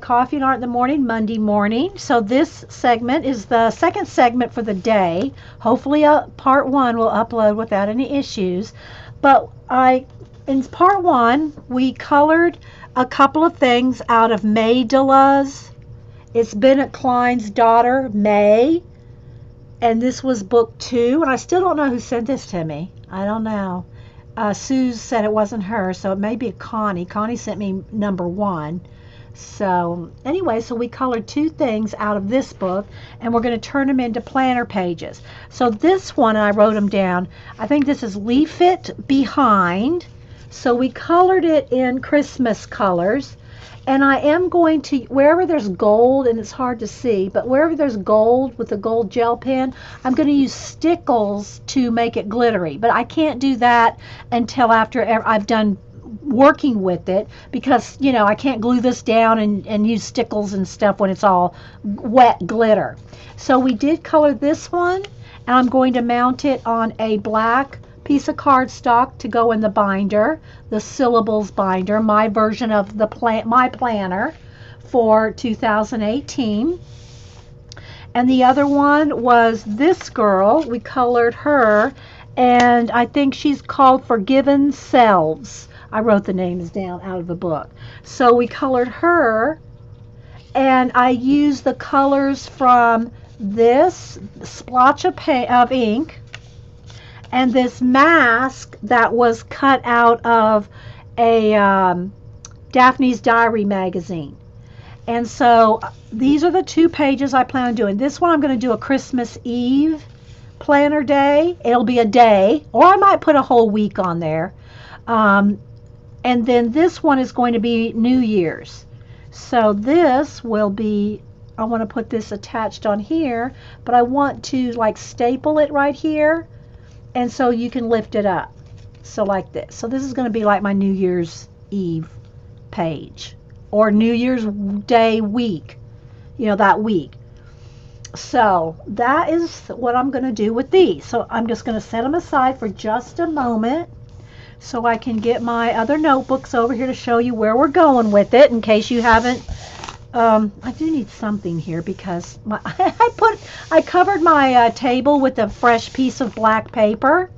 Coffee and Art in the Morning, Monday morning. So this segment is the second segment for the day. Hopefully, part one will upload without any issues. But in part one, we colored a couple of things out of Maedalas. It's Bennett Klein's daughter, May, and this was book two. And I still don't know who sent this to me. I don't know. Sue said it wasn't her, so it may be Connie. Connie sent me number one. So anyway, so we colored two things out of this book, and we're going to turn them into planner pages. So this one, I wrote them down. I think this is Leave It Behind. So we colored it in Christmas colors. And I am going to, wherever there's gold, and it's hard to see, but wherever there's gold with the gold gel pen, I'm going to use stickles to make it glittery. But I can't do that until after I've done working with it, because I can't glue this down and use stickles and stuff when it's all wet glitter. So we did color this one, and I'm going to mount it on a black piece of cardstock to go in the binder, the Syllables binder, my version of the my planner for 2018. And the other one was this girl. We colored her, and I think she's called Forgiven Selves. I wrote the names down out of the book. So we colored her, and I used the colors from this splotch of ink and this mask that was cut out of a Daphne's Diary magazine. And so these are the two pages I plan on doing. This one I'm going to do a Christmas Eve planner day. It'll be a day, or I might put a whole week on there. And then this one is going to be New Year's. So this will be, I want to put this attached on here, but I want to like staple it right here, and so you can lift it up. So like this. So this is going to be like my New Year's Eve page, or New Year's Day week, that week. So that is what I'm going to do with these. So I'm just going to set them aside for just a moment so I can get my other notebooks over here to show you where we're going with it, in case you haven't. I do need something here because I covered my table with a fresh piece of black paper.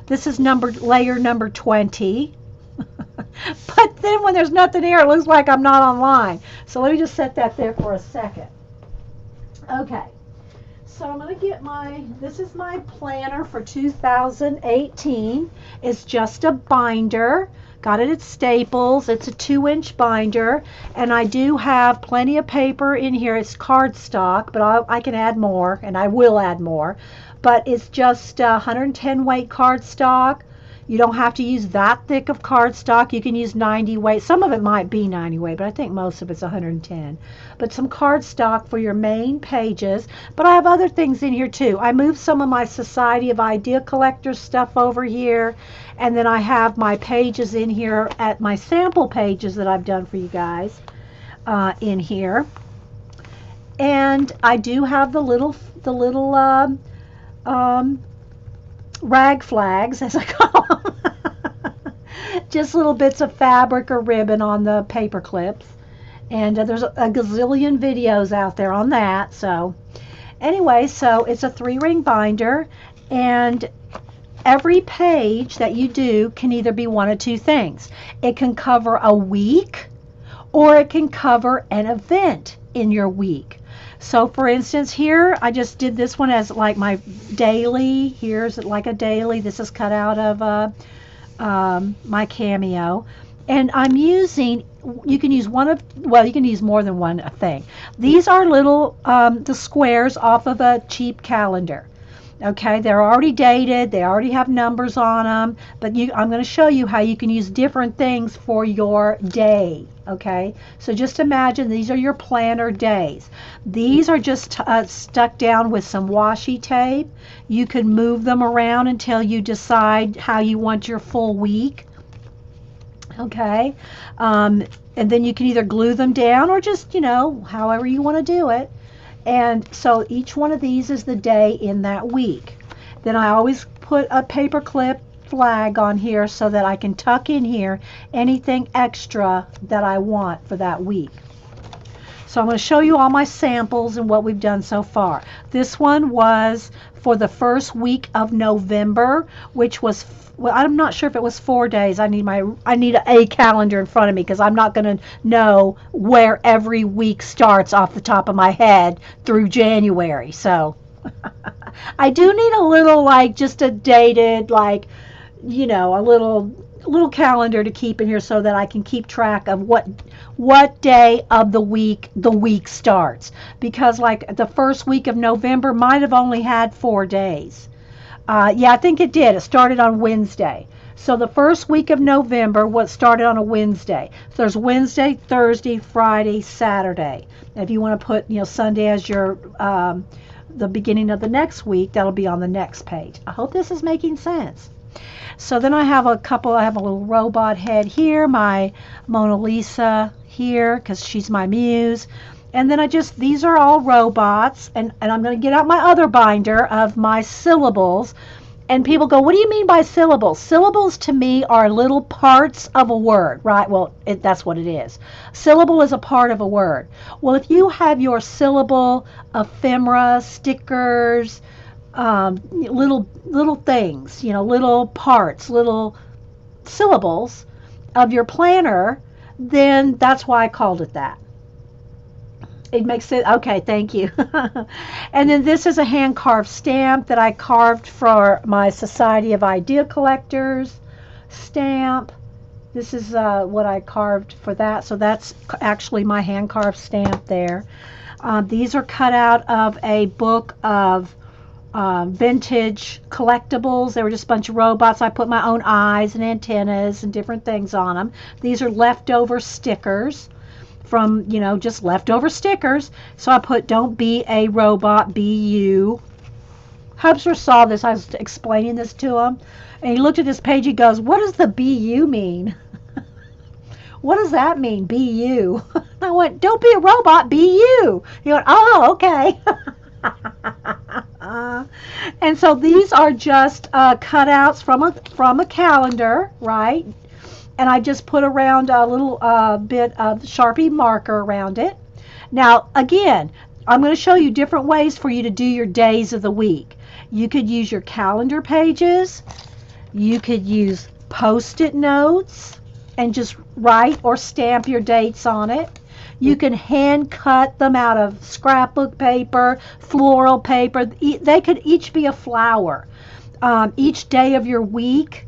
This is layer number 20. But then when there's nothing here, it looks like I'm not online. So let me just set that there for a second. Okay. So I'm going to get this is my planner for 2018. It's just a binder. Got it at Staples. It's a 2-inch binder, and I do have plenty of paper in here. It's cardstock, but I can add more, and I will add more. But it's just 110 weight cardstock. You don't have to use that thick of cardstock. You can use 90 weight. Some of it might be 90 weight, but I think most of it's 110. But some cardstock for your main pages. But I have other things in here too. I moved some of my Society of Idea Collectors stuff over here. And then I have my pages in here, at my sample pages that I've done for you guys in here. And I do have the little rag flags, as I call them. Just little bits of fabric or ribbon on the paper clips. And there's a gazillion videos out there on that. So anyway, so it's a 3-ring binder, and every page that you do can either be one of two things. It can cover a week, or it can cover an event in your week. So for instance, here I just did this one as like my daily. Here's like a daily. This is cut out of my Cameo. And I'm using, you can use you can use more than one thing. These are little, the squares off of a cheap calendar. Okay, they're already dated, they already have numbers on them, but I'm going to show you how you can use different things for your day. Okay, so just imagine these are your planner days. These are just stuck down with some washi tape. You can move them around until you decide how you want your full week. Okay, and then you can either glue them down or just, however you want to do it. And so each one of these is the day in that week. Then I always put a paper clip flag on here so that I can tuck in here anything extra that I want for that week. So I'm going to show you all my samples and what we've done so far. This one was for the first week of November, which was, well, I'm not sure if it was 4 days. I need a calendar in front of me because I'm not going to know where every week starts off the top of my head through January. So I do need a little, like, just a dated, like, a little calendar to keep in here so that I can keep track of what day of the week starts, because like the first week of November might have only had 4 days. Yeah, I think it did. It started on Wednesday. So the first week of November started on a Wednesday. So there's Wednesday, Thursday, Friday, Saturday. If you want to put Sunday as your the beginning of the next week, that'll be on the next page. I hope this is making sense. So then I have a little robot head here, my Mona Lisa here, because she's my muse. And then these are all robots, and I'm going to get out my other binder of my syllables. And people go, what do you mean by syllables? Syllables to me are little parts of a word, right? Well, that's what it is. Syllable is a part of a word. Well, if you have your syllable ephemera, stickers, little things, little parts, little syllables of your planner, then that's why I called it that. It makes sense. Okay, thank you. And then this is a hand carved stamp that I carved for my Society of Idea Collectors stamp. This is what I carved for that. So that's actually my hand carved stamp there. These are cut out of a book of vintage collectibles. They were just a bunch of robots. I put my own eyes and antennas and different things on them. These are leftover stickers from, just leftover stickers. So I put, don't be a robot, be you. Hubster saw this. I was explaining this to him, and he looked at this page. He goes, what does the be you mean? What does that mean, be you? I went, don't be a robot, be you. He went, oh, okay. And so these are just cutouts from a calendar, right? And I just put around a little bit of Sharpie marker around it. Now, again, I'm going to show you different ways for you to do your days of the week. You could use your calendar pages. You could use Post-it notes and just write or stamp your dates on it. You can hand cut them out of scrapbook paper, floral paper. They could each be a flower. Each day of your week,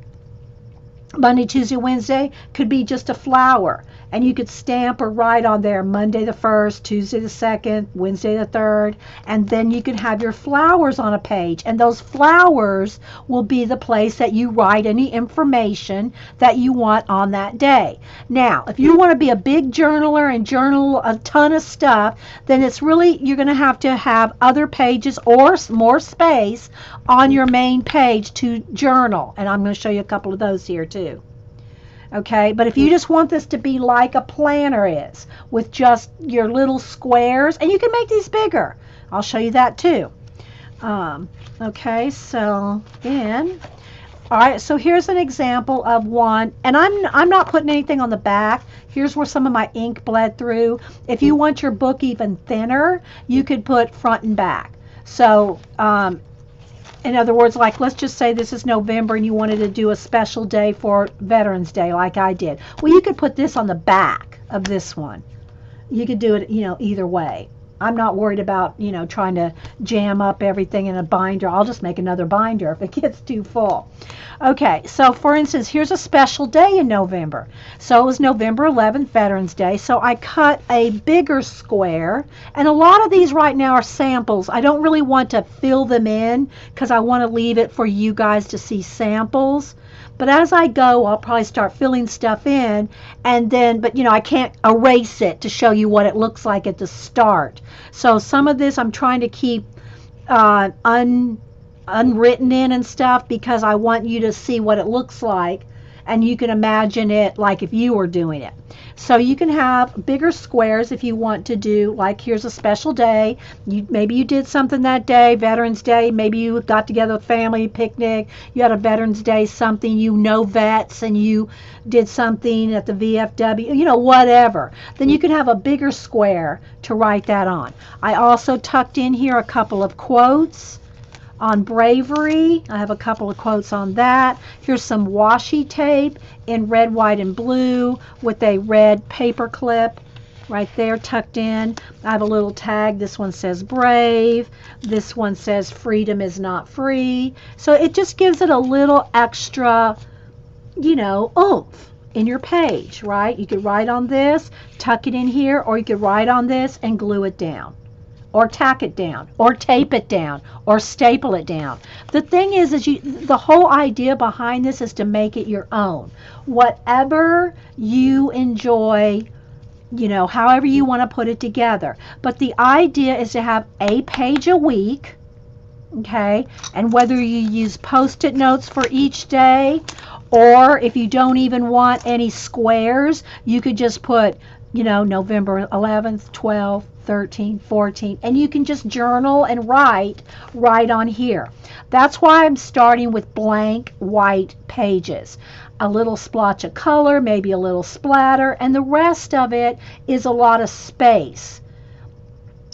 Monday, Tuesday, Wednesday, could be just a flower. And you could stamp or write on there Monday the 1st, Tuesday the 2nd, Wednesday the 3rd, and then you can have your flowers on a page. And those flowers will be the place that you write any information that you want on that day. Now, if you want to be a big journaler and journal a ton of stuff, then you're going to have other pages or more space on your main page to journal. And I'm going to show you a couple of those here too. Okay, but if you just want this to be like a planner is, with just your little squares, and you can make these bigger. I'll show you that too. Okay, so then, all right, so here's an example of one, and I'm not putting anything on the back. Here's where some of my ink bled through. If you want your book even thinner, you could put front and back. So, in other words, like, let's just say this is November and you wanted to do a special day for Veterans Day like I did. Well, you could put this on the back of this one. You could do it, either way. I'm not worried about, trying to jam up everything in a binder. I'll just make another binder if it gets too full. Okay, so for instance, here's a special day in November. So it was November 11th, Veterans Day. So I cut a bigger square, and a lot of these right now are samples. I don't really want to fill them in because I want to leave it for you guys to see samples. But as I go, I'll probably start filling stuff in, and then, but I can't erase it to show you what it looks like at the start. So some of this I'm trying to keep unwritten in and stuff because I want you to see what it looks like and you can imagine it like if you were doing it. So you can have bigger squares if you want to do, like here's a special day. Maybe you did something that day, Veterans Day. Maybe you got together with family, picnic. You had a Veterans Day something, vets, and you did something at the VFW, whatever. Then you can have a bigger square to write that on. I also tucked in here a couple of quotes on bravery. I have a couple of quotes on that. Here's some washi tape in red, white, and blue with a red paper clip right there tucked in. I have a little tag. This one says brave. This one says freedom is not free. So it just gives it a little extra, oomph in your page, right? You could write on this, tuck it in here, or you could write on this and glue it down, or tack it down, or tape it down, or staple it down. The thing is the whole idea behind this is to make it your own. Whatever you enjoy, however you want to put it together. But the idea is to have a page a week, okay? And whether you use Post-it notes for each day, or if you don't even want any squares, you could just put, November 11th, 12th, 13, 14, and you can just journal and write right on here. That's why I'm starting with blank white pages. A little splotch of color, maybe a little splatter, and the rest of it is a lot of space.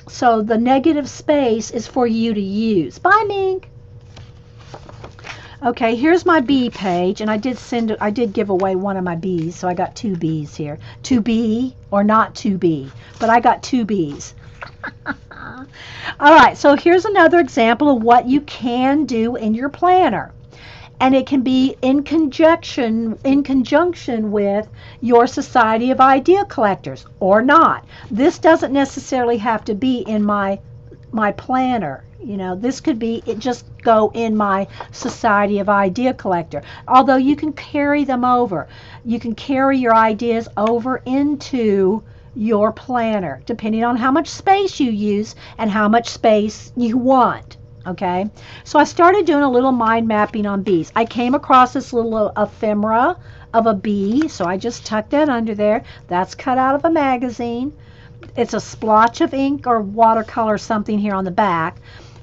So the negative space is for you to use. Bye, Mink. Okay, here's my bee page, and I did give away one of my bees, so I got 2 bees here. To be or not to be, but I got 2 bees. All right, so here's another example of what you can do in your planner. And it can be in conjunction with your Society of Idea Collectors or not. This doesn't necessarily have to be in my planner. This could be just go in my Society of Idea Collector. Although you can carry them over. You can carry your ideas over into your planner, depending on how much space you use and how much space you want. Okay, so I started doing a little mind mapping on bees. I came across this little ephemera of a bee, so I just tucked that under there. That's cut out of a magazine. It's a splotch of ink or watercolor something here on the back.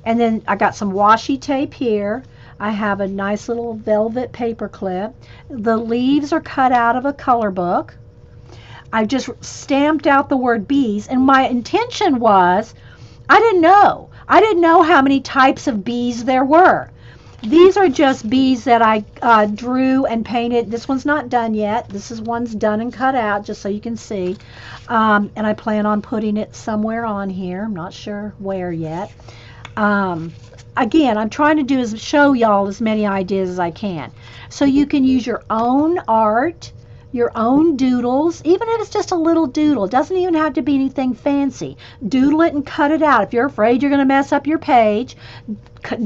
And then I got some washi tape here. I have a nice little velvet paper clip. The leaves are cut out of a color book. I just stamped out the word bees, and my intention was, I didn't know how many types of bees there were. These are just bees that I drew and painted. This one's not done yet. One's done and cut out, just so you can see. And I plan on putting it somewhere on here. I'm not sure where yet. Again, I'm trying to do is show y'all as many ideas as I can. So you can use your own art, your own doodles, even if it's just a little doodle. It doesn't even have to be anything fancy. Doodle it and cut it out. If you're afraid you're going to mess up your page,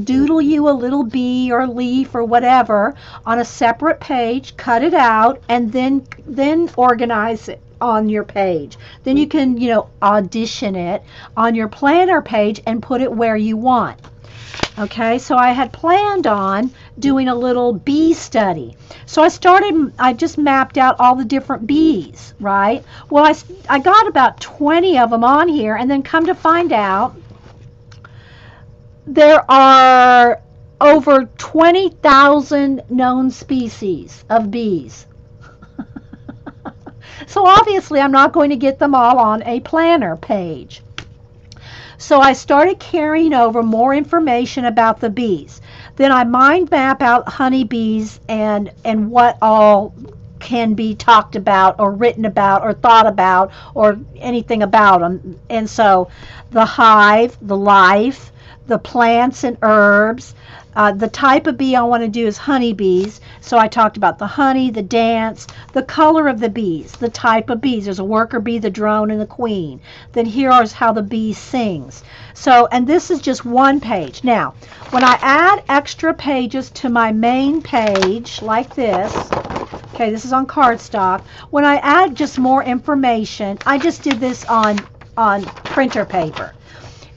doodle you a little bee or leaf or whatever on a separate page, cut it out, and then organize it on your page. Then you can, audition it on your planner page and put it where you want. Okay, so I had planned on doing a little bee study. So I just mapped out all the different bees, right? Well, I got about 20 of them on here, and then come to find out, there are over 20,000 known species of bees. So obviously I'm not going to get them all on a planner page. So I started carrying over more information about the bees. Then I mind map out honeybees and what all can be talked about or written about or thought about or anything about them. And so the hive, the life, the plants and herbs, the type of bee I want to do is honeybees. So I talked about the honey, the dance, the color of the bees, the type of bees. There's a worker bee, the drone, and the queen. Then here is how the bee sings. So, and this is just one page. Now, when I add extra pages to my main page, like this, okay, this is on cardstock. When I add just more information, I just did this on printer paper.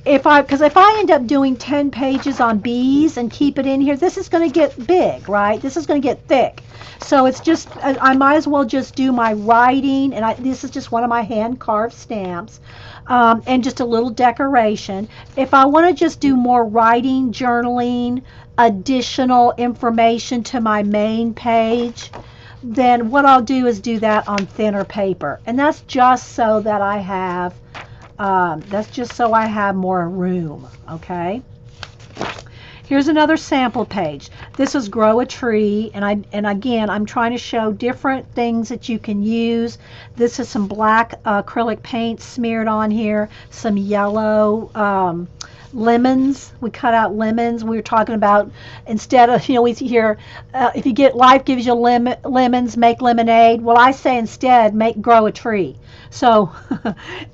because if I end up doing 10 pages on bees and keep it in here, this is going to get big, right? This is going to get thick. So it's just, I might as well just do my writing, and this is just one of my hand carved stamps, and just a little decoration. If I want to just do more writing, journaling, additional information to my main page, then what I'll do is do that on thinner paper. And that's just so that I have more room, okay? Here's another sample page. This is Grow a Tree, and again, I'm trying to show different things that you can use. This is some black acrylic paint smeared on here, some yellow lemons. We cut out lemons. We were talking about, instead of, we hear, if you get, life gives you lemons, make lemonade. Well, I say instead, grow a tree. So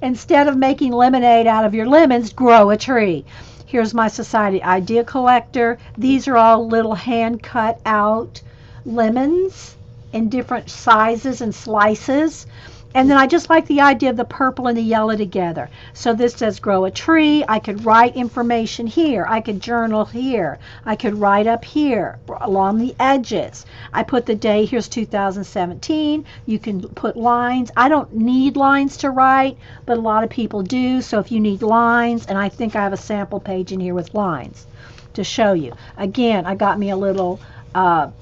instead of making lemonade out of your lemons, grow a tree. Here's my Society Idea Collector. These are all little hand cut out lemons in different sizes and slices. And then I just like the idea of the purple and the yellow together. So this says grow a tree. I could write information here. I could journal here. I could write up here along the edges. I put the day, here's 2017. You can put lines. I don't need lines to write, but a lot of people do. So if you need lines, and I think I have a sample page in here with lines to show you. Again, I got me a little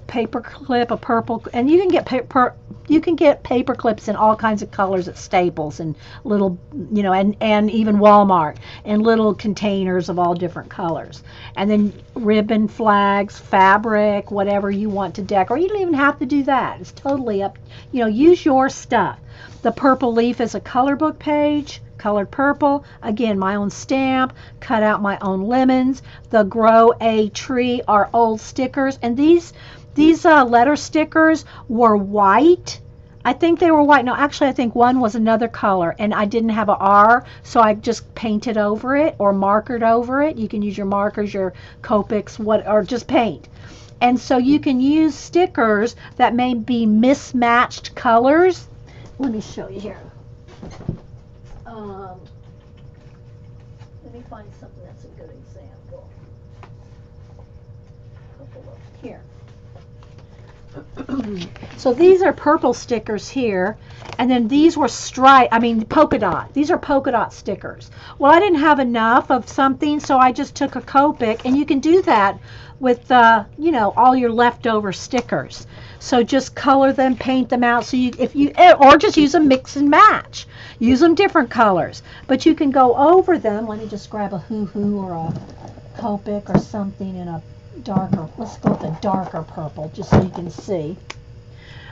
paper clip, a purple, and you can get paper clips in all kinds of colors at Staples and little, and even Walmart, and little containers of all different colors. And then ribbon, flags, fabric, whatever you want to decorate. You don't even have to do that. It's totally up. Use your stuff. The purple leaf is a color book page. Colored purple, again, my own stamp, cut out my own lemons. The Grow a Tree are old stickers, and these letter stickers were white. I think they were white. No, actually, I think one was another color, and I didn't have an R, so I just painted over it or markered over it. You can use your markers, your Copics, or just paint. And so you can use stickers that may be mismatched colors. Let me show you here. Let me find something that's a good example. Here. So these are purple stickers here, and then these were polka dot. These are polka dot stickers. Well, I didn't have enough of something, so I just took a Copic, and you can do that with all your leftover stickers. So just color them, paint them out. So or just use them mix and match. Use them different colors, but you can go over them. Let me just grab a hoo-hoo or a Copic or something in a darker. Let's go with a darker purple, just so you can see.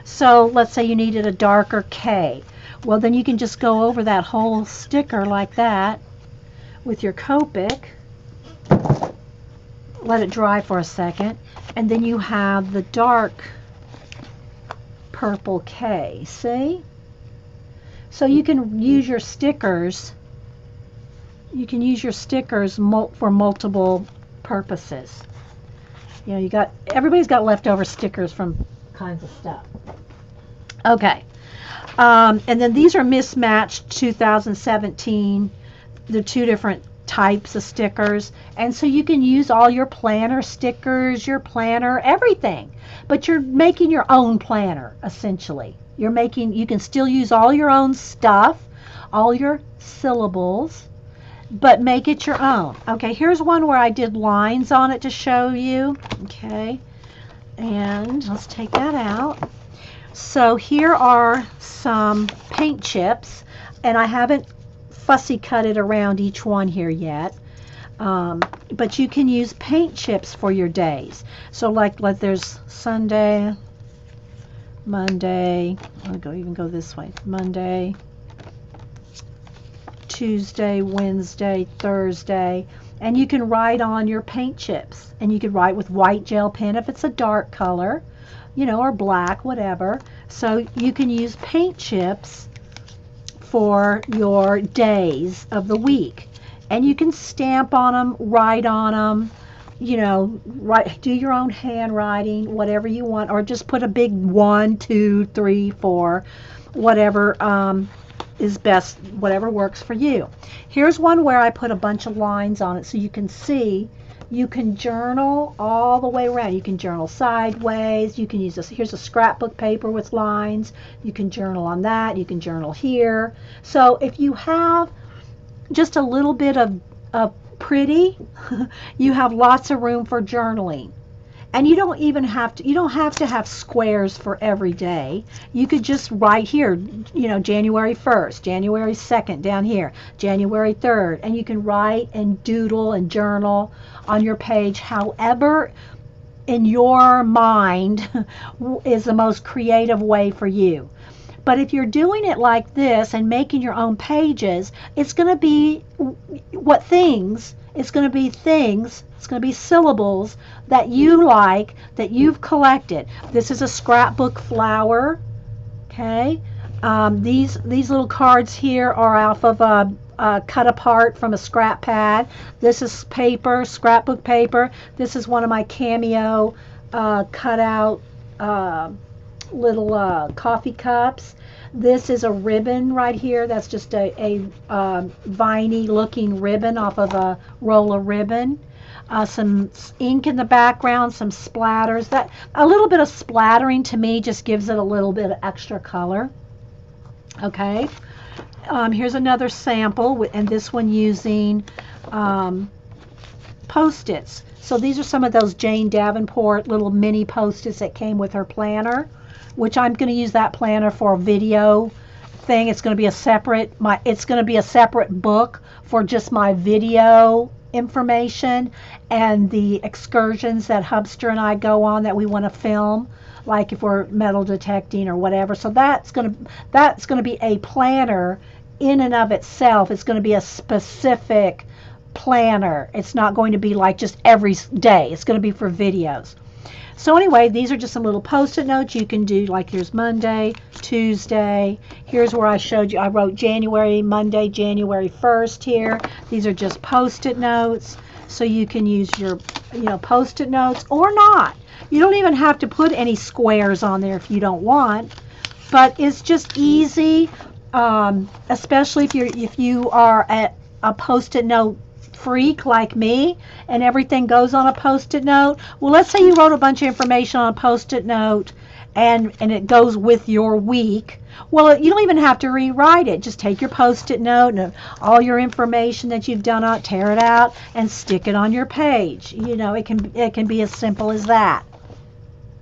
So let's say you needed a darker K. Well, then you can just go over that whole sticker like that with your Copic. Let it dry for a second, and then you have the dark purple K. See? So you can use your stickers. You can use your stickers for multiple purposes. Everybody's got leftover stickers from kinds of stuff. Okay. And then these are mismatched 2017. They're two different types of stickers, and so you can use all your planner stickers, your planner, everything, but you're making your own planner essentially. You can still use all your own stuff, all your syllables, but make it your own. Okay, here's one where I did lines on it to show you. Okay, and let's take that out. So here are some paint chips, and I haven't fussy cut it around each one here yet, but you can use paint chips for your days. So like there's Sunday, Monday, even go this way, Monday, Tuesday, Wednesday, Thursday, and you can write on your paint chips, and you can write with white gel pen if it's a dark color, or black, whatever. So you can use paint chips for your days of the week, and you can stamp on them, write on them, do your own handwriting, whatever you want, or just put a big 1, 2, 3, 4, whatever is best, whatever works for you. Here's one where I put a bunch of lines on it so you can see. You can journal all the way around. You can journal sideways. You can use this. Here's a scrapbook paper with lines. You can journal on that. You can journal here. So if you have just a little bit of pretty, you have lots of room for journaling. And you don't even have to, you don't have to have squares for every day. You could just write here, you know, January 1st, January 2nd down here, January 3rd, and you can write and doodle and journal on your page however in your mind is the most creative way for you. But if you're doing it like this and making your own pages, it's going to be what things, it's going to be things, it's going to be syllables that you like, that you've collected. This is a scrapbook flower, okay? These little cards here are off of a cut apart from a scrap pad. This is paper, scrapbook paper. This is one of my Cameo cut out little coffee cups. This is a ribbon right here. That's just a viney looking ribbon off of a roll of ribbon. Some ink in the background, some splatters. That a little bit of splattering to me just gives it a little bit of extra color. Okay. Here's another sample, and this one using Post-its. So these are some of those Jane Davenport little mini Post-its that came with her planner, which I'm going to use that planner for a video thing. It's going to be a separate book for just my video information and the excursions that Hubster and I go on that we want to film, like if we're metal detecting or whatever. So that's going to be a planner in and of itself. It's going to be a specific planner. It's not going to be like just every day. It's going to be for videos. So anyway, these are just some little Post-it notes you can do, like here's Monday, Tuesday. Here's where I showed you, I wrote January, Monday, January 1st here. These are just Post-it notes. So you can use your, you know, Post-it notes or not. You don't even have to put any squares on there if you don't want, but it's just easy, especially if you are a Post-it note freak like me and everything goes on a Post-it note. Well, let's say you wrote a bunch of information on a Post-it note and it goes with your week. Well, you don't even have to rewrite it. Just take your Post-it note and all your information that you've done on, tear it out and stick it on your page. You know, it can be as simple as that.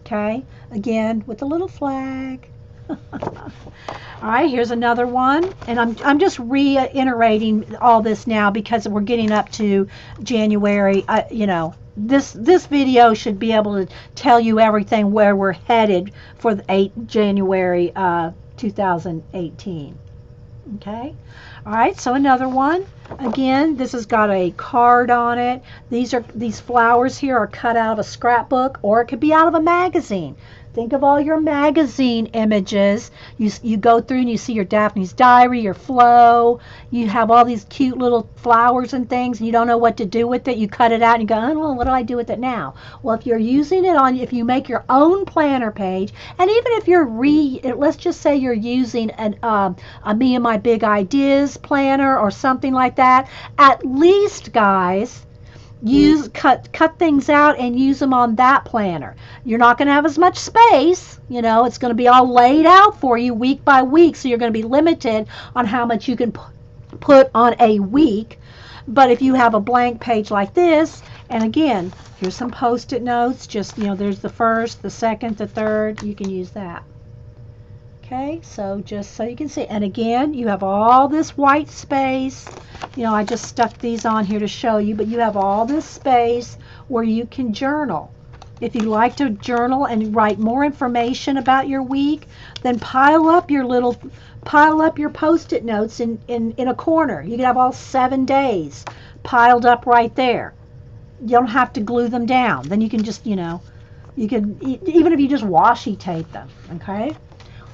Okay? Again, with a little flag. All right, here's another one, and I'm just reiterating all this now because we're getting up to January. You know, this video should be able to tell you everything where we're headed for the January 2018. Okay. All right, so another one. Again, this has got a card on it. These flowers here are cut out of a scrapbook, or it could be out of a magazine. Think of all your magazine images. You go through and you see your Daphne's Diary, your Flow. You have all these cute little flowers and things, and you don't know what to do with it. You cut it out and you go, oh, well, what do I do with it now? Well, if you're using it if you make your own planner page, and even if you're let's just say you're using a Me and My Big Ideas planner or something like that, at least, guys, cut things out and use them on that planner. You're not going to have as much space, you know, it's going to be all laid out for you week by week, so you're going to be limited on how much you can put on a week. But if you have a blank page like this, and again, here's some Post-it notes, just, you know, there's the first, the second, the third, you can use that. Okay, so just so you can see, and again, you have all this white space. You know, I just stuck these on here to show you, but you have all this space where you can journal. If you like to journal and write more information about your week, then pile up your Post-it notes in a corner. You can have all 7 days piled up right there. You don't have to glue them down. Then you can just, you know, you can, even if you just washi tape them, okay?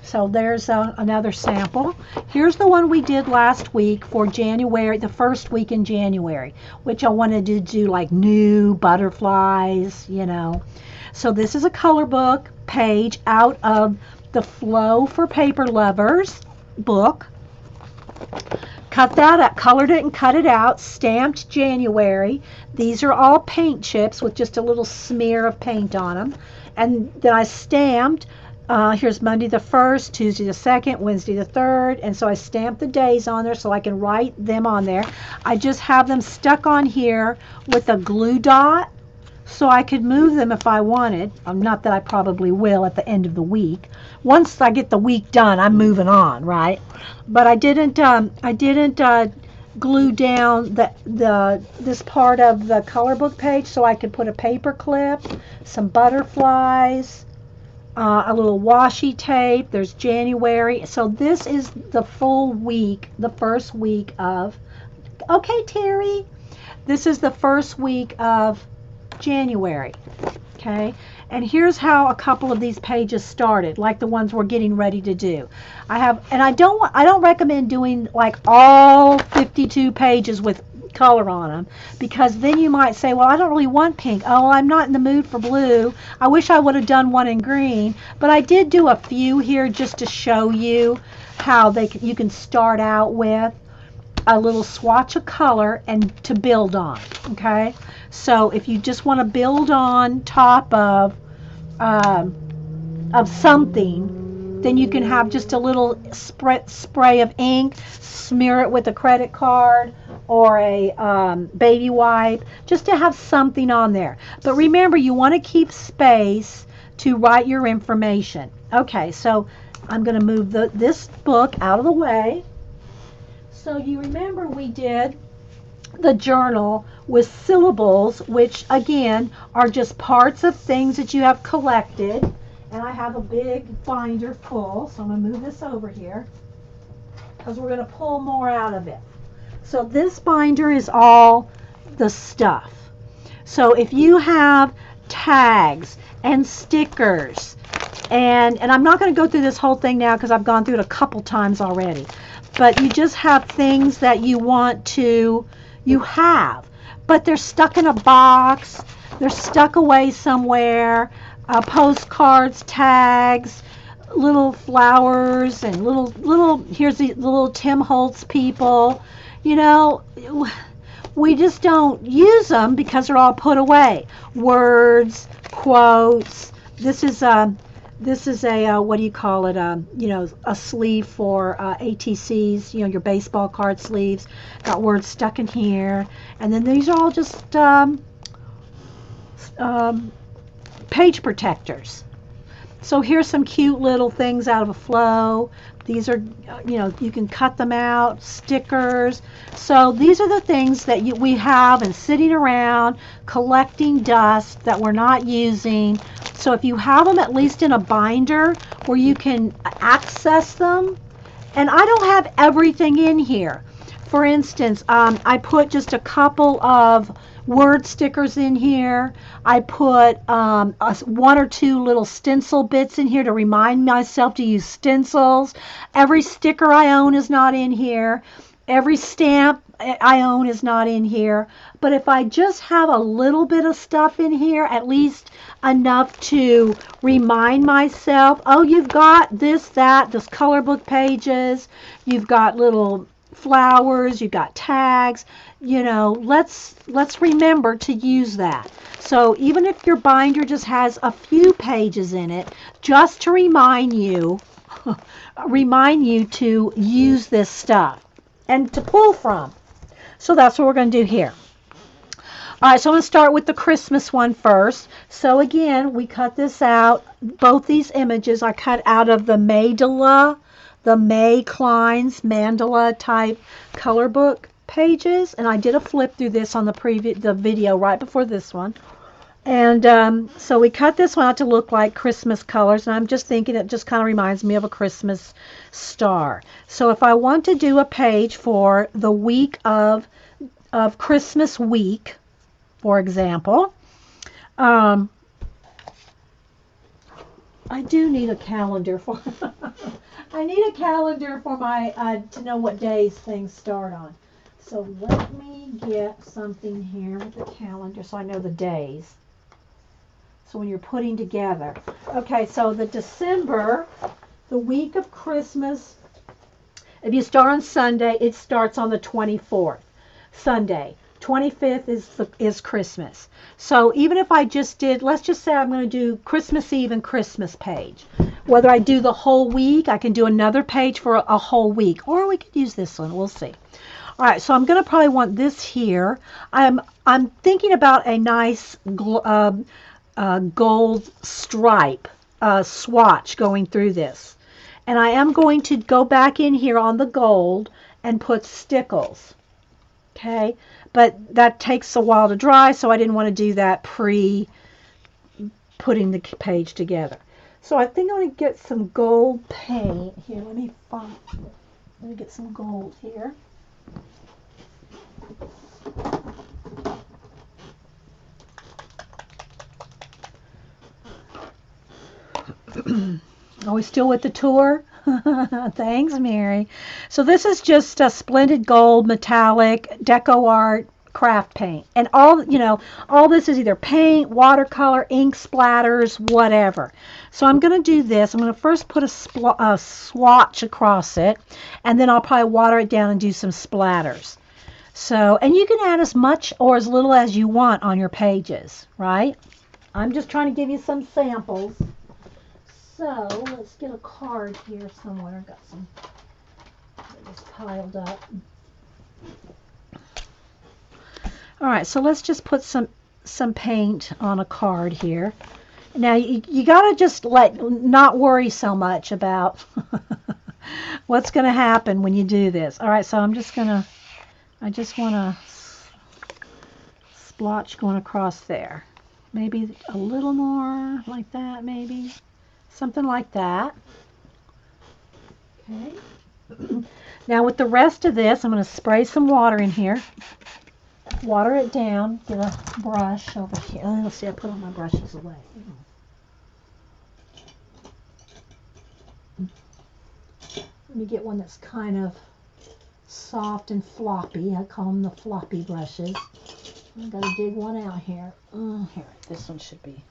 So there's another sample. Here's the one we did last week for January, the first week in January, which I wanted to do like new butterflies, you know. So this is a color book page out of the Flow for Paper Lovers book. Cut that up, colored it and cut it out, stamped January. These are all paint chips with just a little smear of paint on them. And then I stamped, here's Monday the 1st, Tuesday the 2nd, Wednesday the 3rd. And so I stamped the days on there so I can write them on there. I just have them stuck on here with a glue dot so I could move them if I wanted. Not that I probably will at the end of the week. Once I get the week done, I'm moving on, right? But I didn't glue down this part of the color book page so I could put a paper clip, some butterflies, a little washi tape. There's January. So this is the full week, the first week of, okay, Terry, this is the first week of January. Okay, and here's how a couple of these pages started, like the ones we're getting ready to do. I don't recommend doing like all 52 pages with color on them, because then you might say, well, I don't really want pink. Oh, I'm not in the mood for blue. I wish I would have done one in green. But I did do a few here just to show you how you can start out with a little swatch of color and to build on. Okay, so if you just want to build on top of something, then you can have just a little spray of ink, smear it with a credit card or a baby wipe, just to have something on there. But remember, you want to keep space to write your information. Okay, so I'm going to move this book out of the way. So you remember we did the journal with syllables, which again are just parts of things that you have collected. And I have a big binder full, so I'm going to move this over here because we're going to pull more out of it. So this binder is all the stuff. So if you have tags and stickers, and I'm not going to go through this whole thing now because I've gone through it a couple times already, but you just have things that you want to, but they're stuck in a box, they're stuck away somewhere, postcards, tags, little flowers, and here's the little Tim Holtz people. You know, we just don't use them because they're all put away. Words, quotes. This is a what do you call it? A sleeve for ATCs. You know, your baseball card sleeves. Got words stuck in here, and then these are all just page protectors. So here's some cute little things out of a flow. These are, you can cut them out, stickers. So these are the things that we have and sitting around collecting dust that we're not using. So if you have them at least in a binder where you can access them, and I don't have everything in here. For instance, I put just a couple of word stickers in here. I put one or two little stencil bits in here to remind myself to use stencils. Every sticker I own is not in here. Every stamp I own is not in here. But if I just have a little bit of stuff in here, at least enough to remind myself, oh, you've got this, that, this color book pages, you've got little flowers, you've got tags, let's remember to use that. So even if your binder just has a few pages in it, just to remind you to use this stuff and to pull from. So that's what we're going to do here. All right, so I'm going to start with the Christmas one first. So again, we cut this out. Both these images I cut out of the Maedalas, the Klein's mandala type color book pages, and I did a flip through this on the video right before this one. And so we cut this one out to look like Christmas colors, and I'm just thinking it just kind of reminds me of a Christmas star. So if I want to do a page for the week of Christmas week, for example, I do need a calendar for I need a calendar for my to know what days things start on. So let me get something here with the calendar so I know the days. So when you're putting together. Okay, so the December, the week of Christmas, If you start on Sunday, it starts on the 24th. Sunday. 25th is Christmas. So even if I just did, let's just say I'm going to do Christmas Eve and Christmas page. Whether I do the whole week, I can do another page for a whole week, or we could use this one. We'll see. All right, so I'm going to probably want this here. I'm thinking about a nice gold stripe swatch going through this. And I am going to go back in here on the gold and put stickles. Okay, but that takes a while to dry, so I didn't want to do that pre-putting the page together. So I think I'm going to get some gold paint. Here, let me get some gold here. Are we still with the tour? Thanks, Mary. So this is just a splendid gold metallic deco art craft paint. And all this is either paint, watercolor, ink splatters, whatever. So I'm going to do this. I'm going to first put a swatch across it, and then I'll probably water it down and do some splatters. So, and you can add as much or as little as you want on your pages, right? I'm just trying to give you some samples. So let's get a card here somewhere. Got some just piled up. All right, so let's just put some paint on a card here. Now you gotta just not worry so much about what's gonna happen when you do this. All right, so I just want a splotch going across there. Maybe a little more like that, maybe. Something like that. Okay. Now with the rest of this, I'm going to spray some water in here. Water it down. Get a brush over here. Let's see, I put all my brushes away. Let me get one that's kind of soft and floppy. I call them the floppy brushes. I've got to dig one out here. Here, this one should be.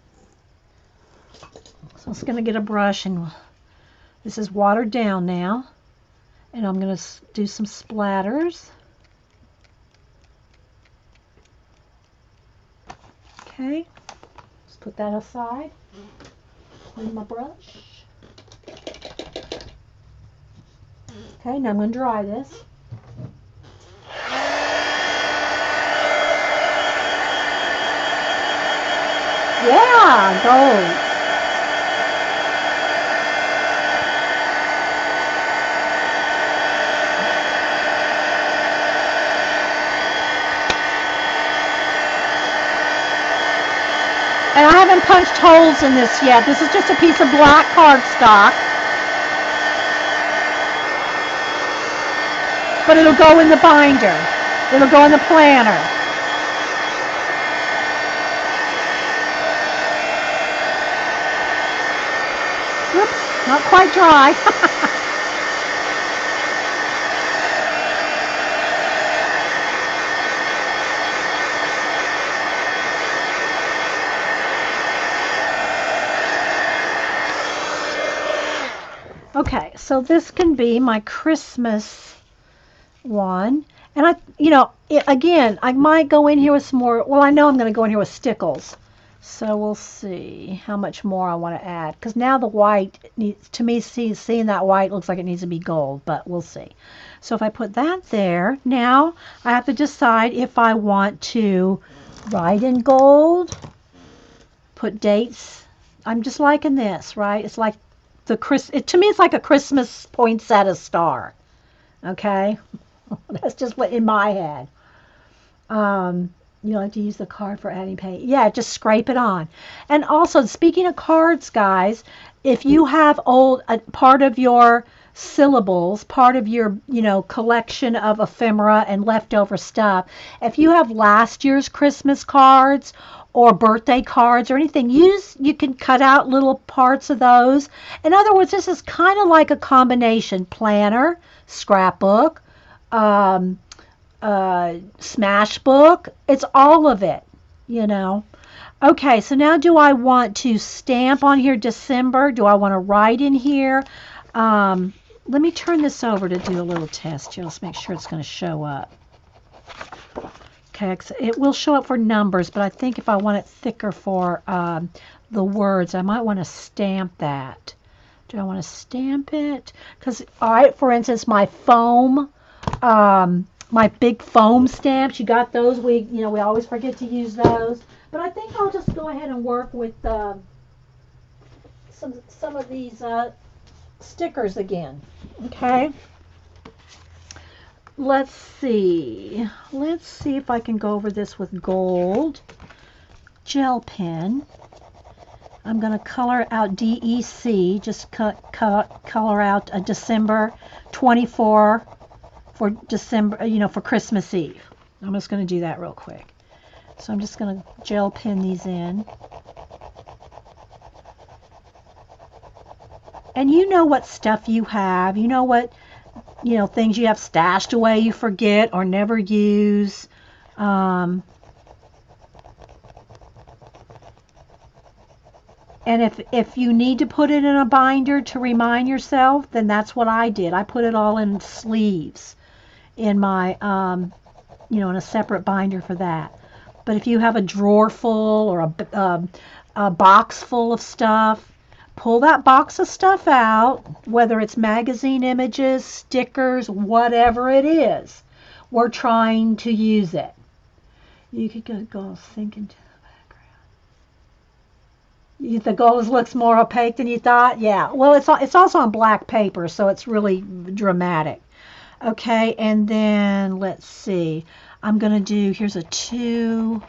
So I'm just going to get a brush, and this is watered down now. And I'm going to do some splatters. Okay, let's put that aside. Clean my brush. Okay, now I'm going to dry this. Yeah, gold. And I haven't punched holes in this yet. This is just a piece of black cardstock. But it'll go in the binder. It'll go in the planner. Whoops, not quite dry. Okay, so this can be my Christmas one. And again, I might go in here with some more. Well, I know I'm going to go in here with stickles. So we'll see how much more I want to add. Because now the white, to me, seeing that white looks like it needs to be gold. But we'll see. So if I put that there, now I have to decide if I want to write in gold, put dates. I'm just liking this, right? It's like to me, it's like a Christmas poinsettia star. Okay? That's just what in my head. You like to use the card for adding paint. Yeah, just scrape it on. And also, speaking of cards, guys, if you have part of your syllables, part of your, collection of ephemera and leftover stuff, if you have last year's Christmas cards or birthday cards or anything, you can cut out little parts of those. In other words, this is kind of like a combination planner, scrapbook, smash book. It's all of it, Okay, so now do I want to stamp on here December? Do I want to write in here? let me turn this over to do a little test here. Let's make sure it's going to show up. Okay, it will show up for numbers, but I think if I want it thicker for the words, I might want to stamp that. Do I want to stamp it? Because, all right, for instance, my foam, my big foam stamps, you got those. We always forget to use those. But I think I'll just go ahead and work with some of these stickers again. Okay. Let's see if I can go over this with gold gel pen. I'm going to color out DEC, just color out a December 24 for December, for Christmas Eve. I'm just going to do that real quick. So I'm just going to gel pen these in. And you know what stuff you have. You know what, things you have stashed away you forget or never use. And if you need to put it in a binder to remind yourself, then that's what I did. I put it all in sleeves in my, in a separate binder for that. But if you have a drawer full or a box full of stuff, pull that box of stuff out, whether it's magazine images, stickers, whatever it is. We're trying to use it. You could go sink into the gold looks more opaque than you thought? Yeah. Well, it's also on black paper, so it's really dramatic. Okay, and then let's see. I'm going to do, here's a 2.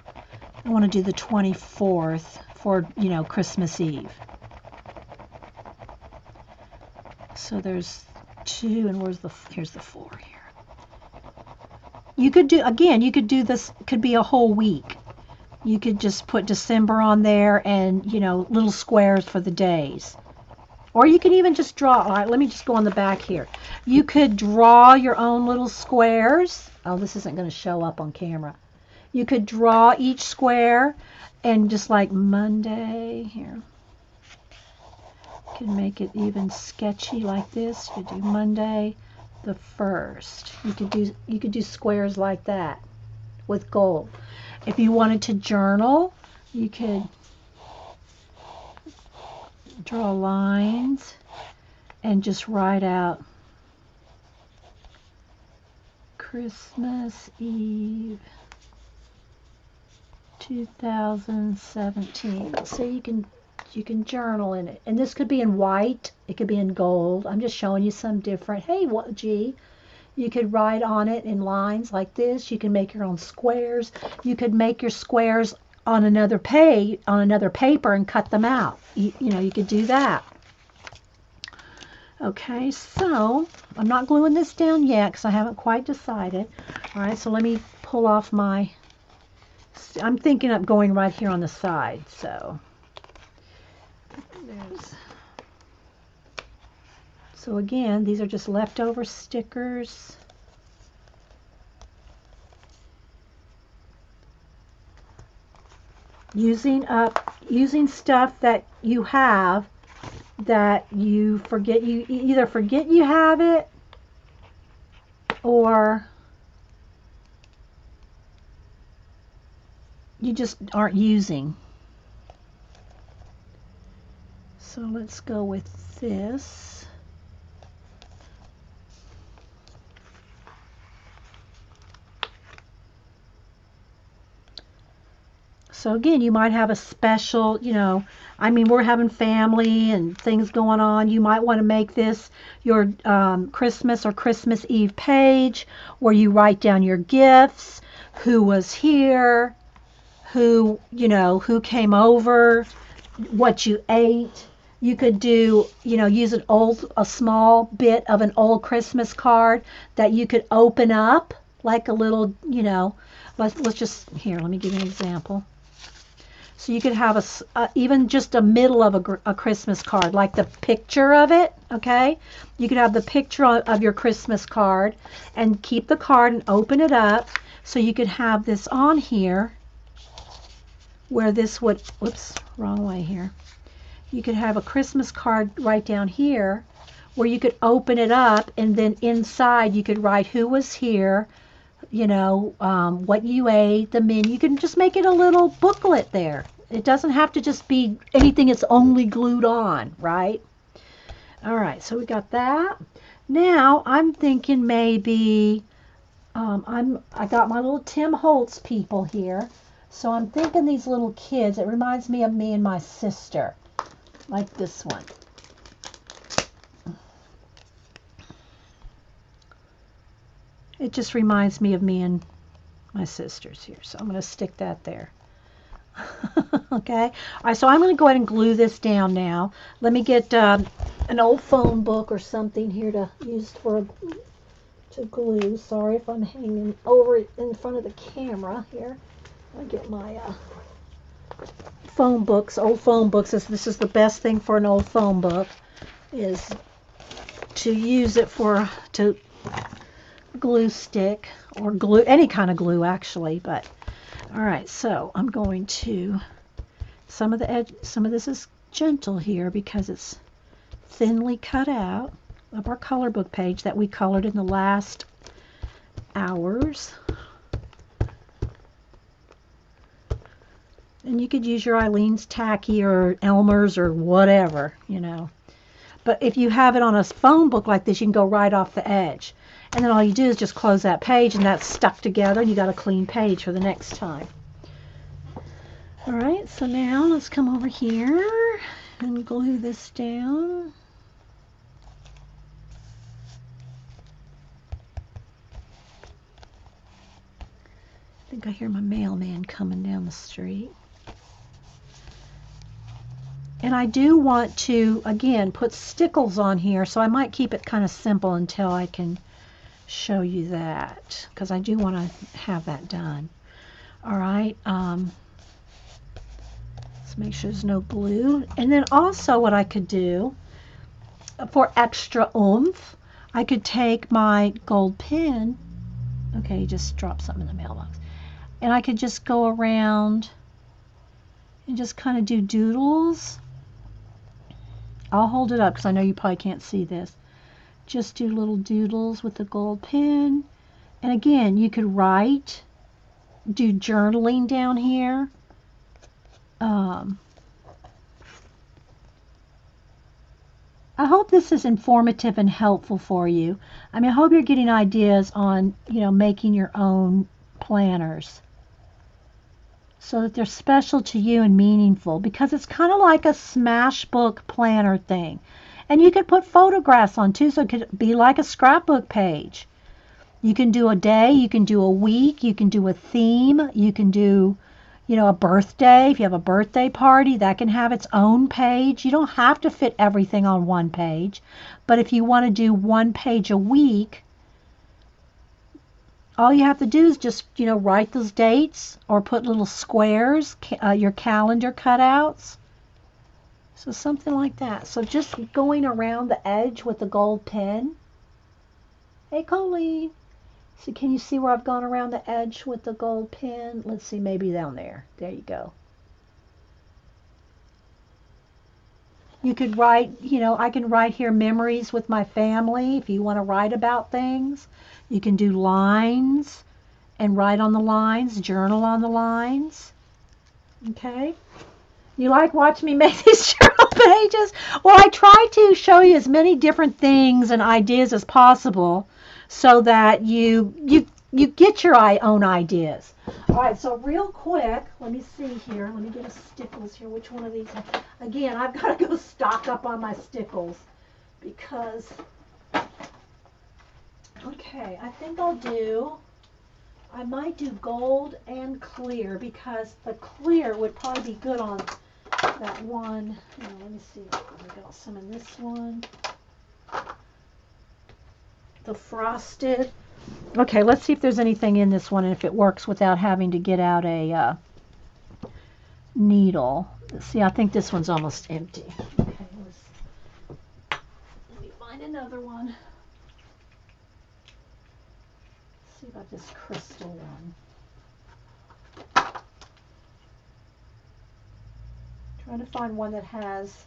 I want to do the 24th for, Christmas Eve. So there's 2, and here's the 4 here. You could do this, could be a whole week. You could just put December on there and, little squares for the days. Or you can even just draw. All right, let me just go on the back here. You could draw your own little squares. Oh, this isn't going to show up on camera. You could draw each square and just like Monday here. You could make it even sketchy like this. You could do Monday the 1st. You could do squares like that with gold. If you wanted to journal, you could draw lines and just write out Christmas Eve 2017. So you can journal in it. And this could be in white, it could be in gold. I'm just showing you some different. Hey, you could write on it in lines like this. You can make your own squares. You could make your squares on another paper and cut them out. You could do that. Okay, so I'm not gluing this down yet because I haven't quite decided. All right, so let me pull off I'm thinking of going right here on the side. So again, these are just leftover stickers. Using stuff that you have that you forget, you either forget you have it or you just aren't using. So let's go with this. So again, you might have a special, we're having family and things going on. You might want to make this your Christmas or Christmas Eve page where you write down your gifts, who was here, who came over, what you ate. You could do, use a small bit of an old Christmas card that you could open up like a little, let's just, here, let me give you an example. So you could have even just a middle of a Christmas card, like the picture of it, okay? You could have the picture of your Christmas card and keep the card and open it up. So you could have this on here where this would, whoops, wrong way here. You could have a Christmas card right down here where you could open it up, and then inside you could write who was here, what you ate, the menu. You can just make it a little booklet there. It doesn't have to just be anything that's only glued on, right? All right, so we got that. Now I'm thinking maybe I got my little Tim Holtz people here. So I'm thinking these little kids, it reminds me of me and my sister, like this one. It just reminds me of me and my sisters here. So I'm going to stick that there. Okay. All right, so I'm going to go ahead and glue this down now. Let me get an old phone book or something here to use to glue. Sorry if I'm hanging over in front of the camera here. I'll get my phone books, old phone books. This is the best thing for an old phone book, is to use it to glue stick, or glue, any kind of glue actually. But all right, so I'm going to, some of this is gentle here because it's thinly cut out of our color book page that we colored in the last hours. And you could use your Eileen's Tacky or Elmer's or whatever, But if you have it on a phone book like this, you can go right off the edge. And then all you do is just close that page, and that's stuck together, and you got a clean page for the next time. All right, so now let's come over here and glue this down. I think I hear my mailman coming down the street. And I do want to, again, put stickles on here, so I might keep it kind of simple until I can show you that, because I do want to have that done. All right, let's make sure there's no glue. And then also what I could do, for extra oomph, I could take my gold pen. Okay, you just dropped something in the mailbox. And I could just go around and just kind of do doodles. I'll hold it up because I know you probably can't see this. Just do little doodles with the gold pen. And again, you could write, do journaling down here. I hope this is informative and helpful for you. I mean, I hope you're getting ideas on, making your own planners, so that they're special to you and meaningful, because it's kind of like a smash book planner thing. And you could put photographs on too, so it could be like a scrapbook page. You can do a day, you can do a week, you can do a theme, you can do, a birthday. If you have a birthday party, that can have its own page. You don't have to fit everything on one page, but if you want to do one page a week, all you have to do is just, write those dates or put little squares, your calendar cutouts. So something like that. So just going around the edge with the gold pen. Hey, Colleen. So can you see where I've gone around the edge with the gold pen? Let's see, maybe down there. There you go. You could write, I can write here memories with my family if you want to write about things. You can do lines and write on the lines, journal on the lines. Okay? You like watching me make these journal pages? Well, I try to show you as many different things and ideas as possible so that you get your own ideas. All right, so real quick, let me see here. Let me get a stickles here. Which one of these? Again, I've got to go stock up on my stickles because, okay, I think I might do gold and clear, because the clear would probably be good on that one. Let me see. I got some in this one. The frosted. Okay, let's see if there's anything in this one and if it works without having to get out a needle. Let's see, I think this one's almost empty. Okay, let me find another one. Let's see about this crystal one. Trying to find one that has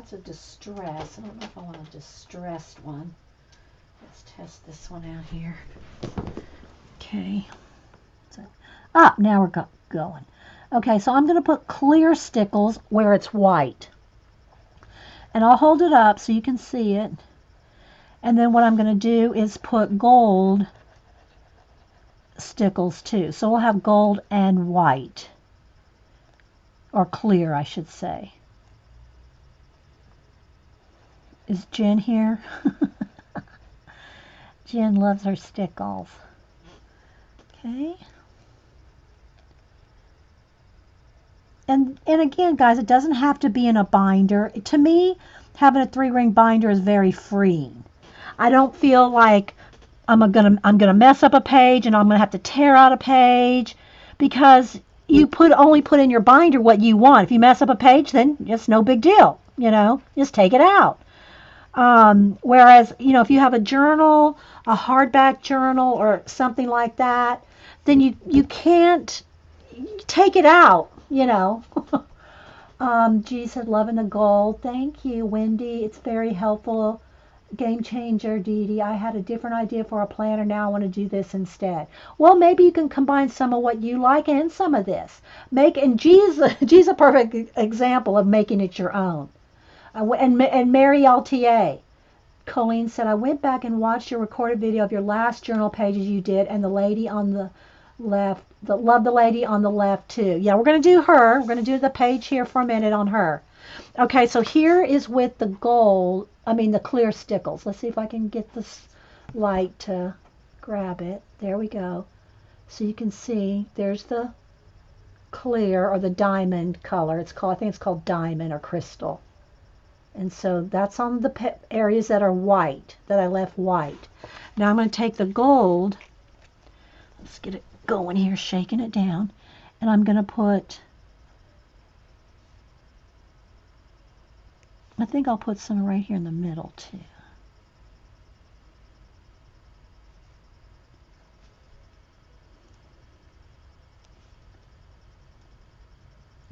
That's a distress. I don't know if I want a distressed one. Let's test this one out here. Okay. Now we're going. Okay, so I'm going to put clear stickles where it's white. And I'll hold it up so you can see it. And then what I'm going to do is put gold stickles too. So we'll have gold and white. Or clear, I should say. Is Jen here? Jen loves her stickles. Okay. And again, guys, it doesn't have to be in a binder. To me, having a 3-ring binder is very freeing. I don't feel like I'm gonna mess up a page and I'm gonna have to tear out a page, because you only put in your binder what you want. If you mess up a page, then it's no big deal. Just take it out. Whereas, if you have a journal, a hardback journal or something like that, then you can't take it out. G said, loving the gold. Thank you, Wendy. It's very helpful. Game changer, Dee Dee. I had a different idea for a planner. Now I want to do this instead. Well, maybe you can combine some of what you like and some of this. G's a perfect example of making it your own. And Mary LTA. Colleen said, I went back and watched your recorded video of your last journal pages you did, and the lady on the left, love the lady on the left too. Yeah, we're going to do her. We're going to do the page here for a minute on her. Okay, so here is with the gold, the clear stickles. Let's see if I can get this light to grab it. There we go. So you can see there's the clear or the diamond color. I think it's called diamond or crystal. And so that's on the areas that are white, that I left white. Now I'm going to take the gold. Let's get it going here, shaking it down. And I'm going to put, I think I'll put some right here in the middle too.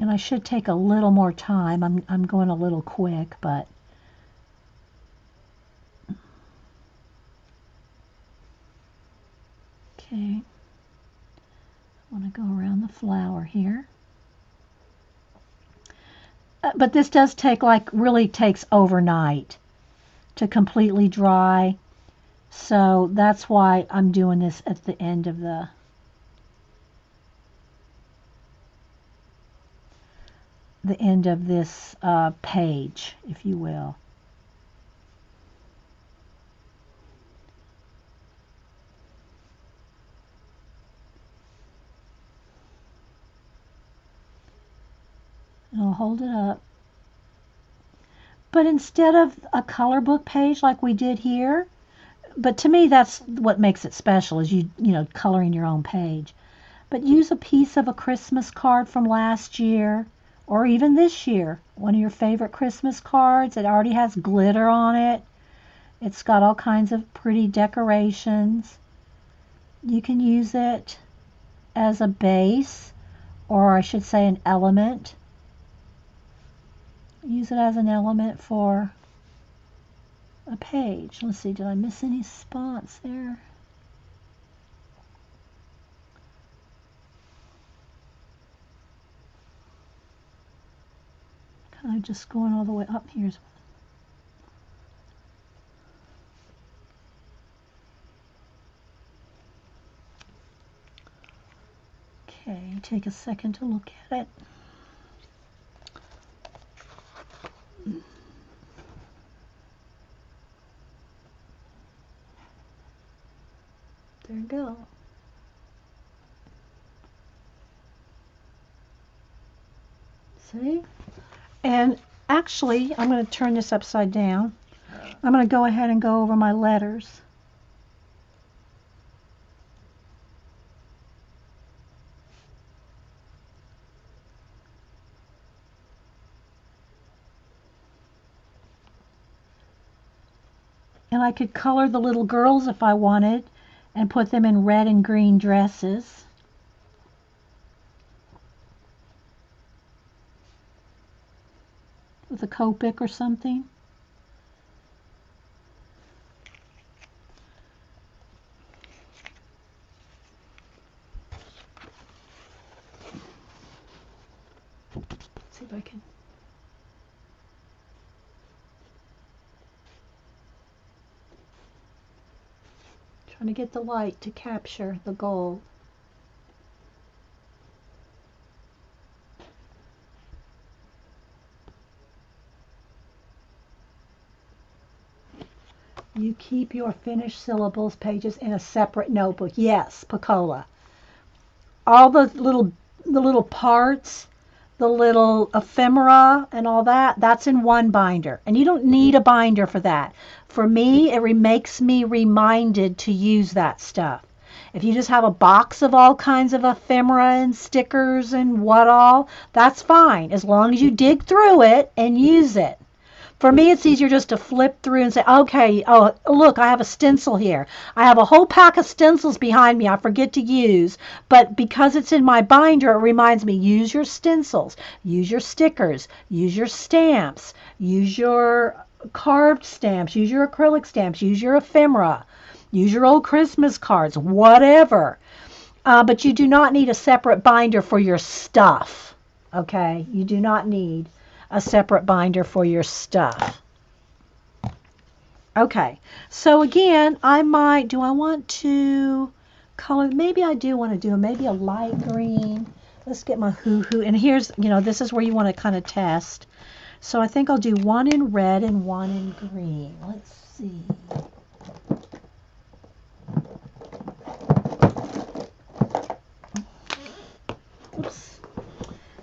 And I should take a little more time. I'm going a little quick, but okay. I want to go around the flower here. But this does really takes overnight to completely dry. So that's why I'm doing this at the end of this page, if you will. And I'll hold it up. But instead of a color book page like we did here, but to me that's what makes it special, is you coloring your own page. But use a piece of a Christmas card from last year, or even this year, one of your favorite Christmas cards. It already has glitter on it. It's got all kinds of pretty decorations. You can use it as a base, or I should say an element. Use it as an element for a page. Let's see, did I miss any spots there? Kind of just going all the way up. Here's one. Okay, take a second to look at it. There you go. See? And actually, I'm going to turn this upside down. I'm going to go ahead and go over my letters. And I could color the little girls if I wanted and put them in red and green dresses. with a Copic or something. Let's see if I can. Trying to get the light to capture the gold. You keep your finished syllables pages in a separate notebook. Yes, Picola. All the little parts, the little ephemera and all that, that's in one binder. And you don't need a binder for that. For me, it makes me reminded to use that stuff. If you just have a box of all kinds of ephemera and stickers and what all, that's fine, as long as you dig through it and use it. For me, it's easier just to flip through and say, okay, oh, look, I have a stencil here. I have a whole pack of stencils behind me I forget to use, but because it's in my binder, it reminds me, use your stencils, use your stickers, use your stamps, use your carved stamps, use your acrylic stamps, use your ephemera, use your old Christmas cards, whatever. But you do not need a separate binder for your stuff, okay? You do not need a separate binder for your stuff. Okay, so again, I want to color, maybe I do want to do maybe a light green. Let's get my hoo-hoo, and here's, this is where you want to kind of test. So I think I'll do one in red and one in green. Let's see. Oops.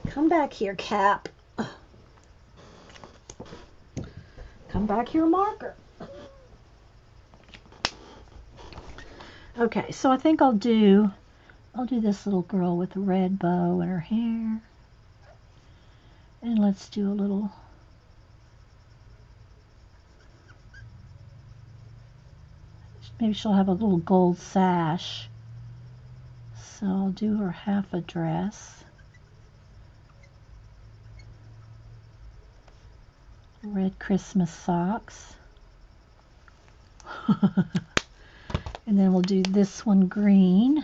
Come back here, Cap. Come back here, marker. Okay, so I think I'll do this little girl with a red bow in her hair. And let's do a little, maybe she'll have a little gold sash. So I'll do her half a dress. Red Christmas socks. And then we'll do this one green.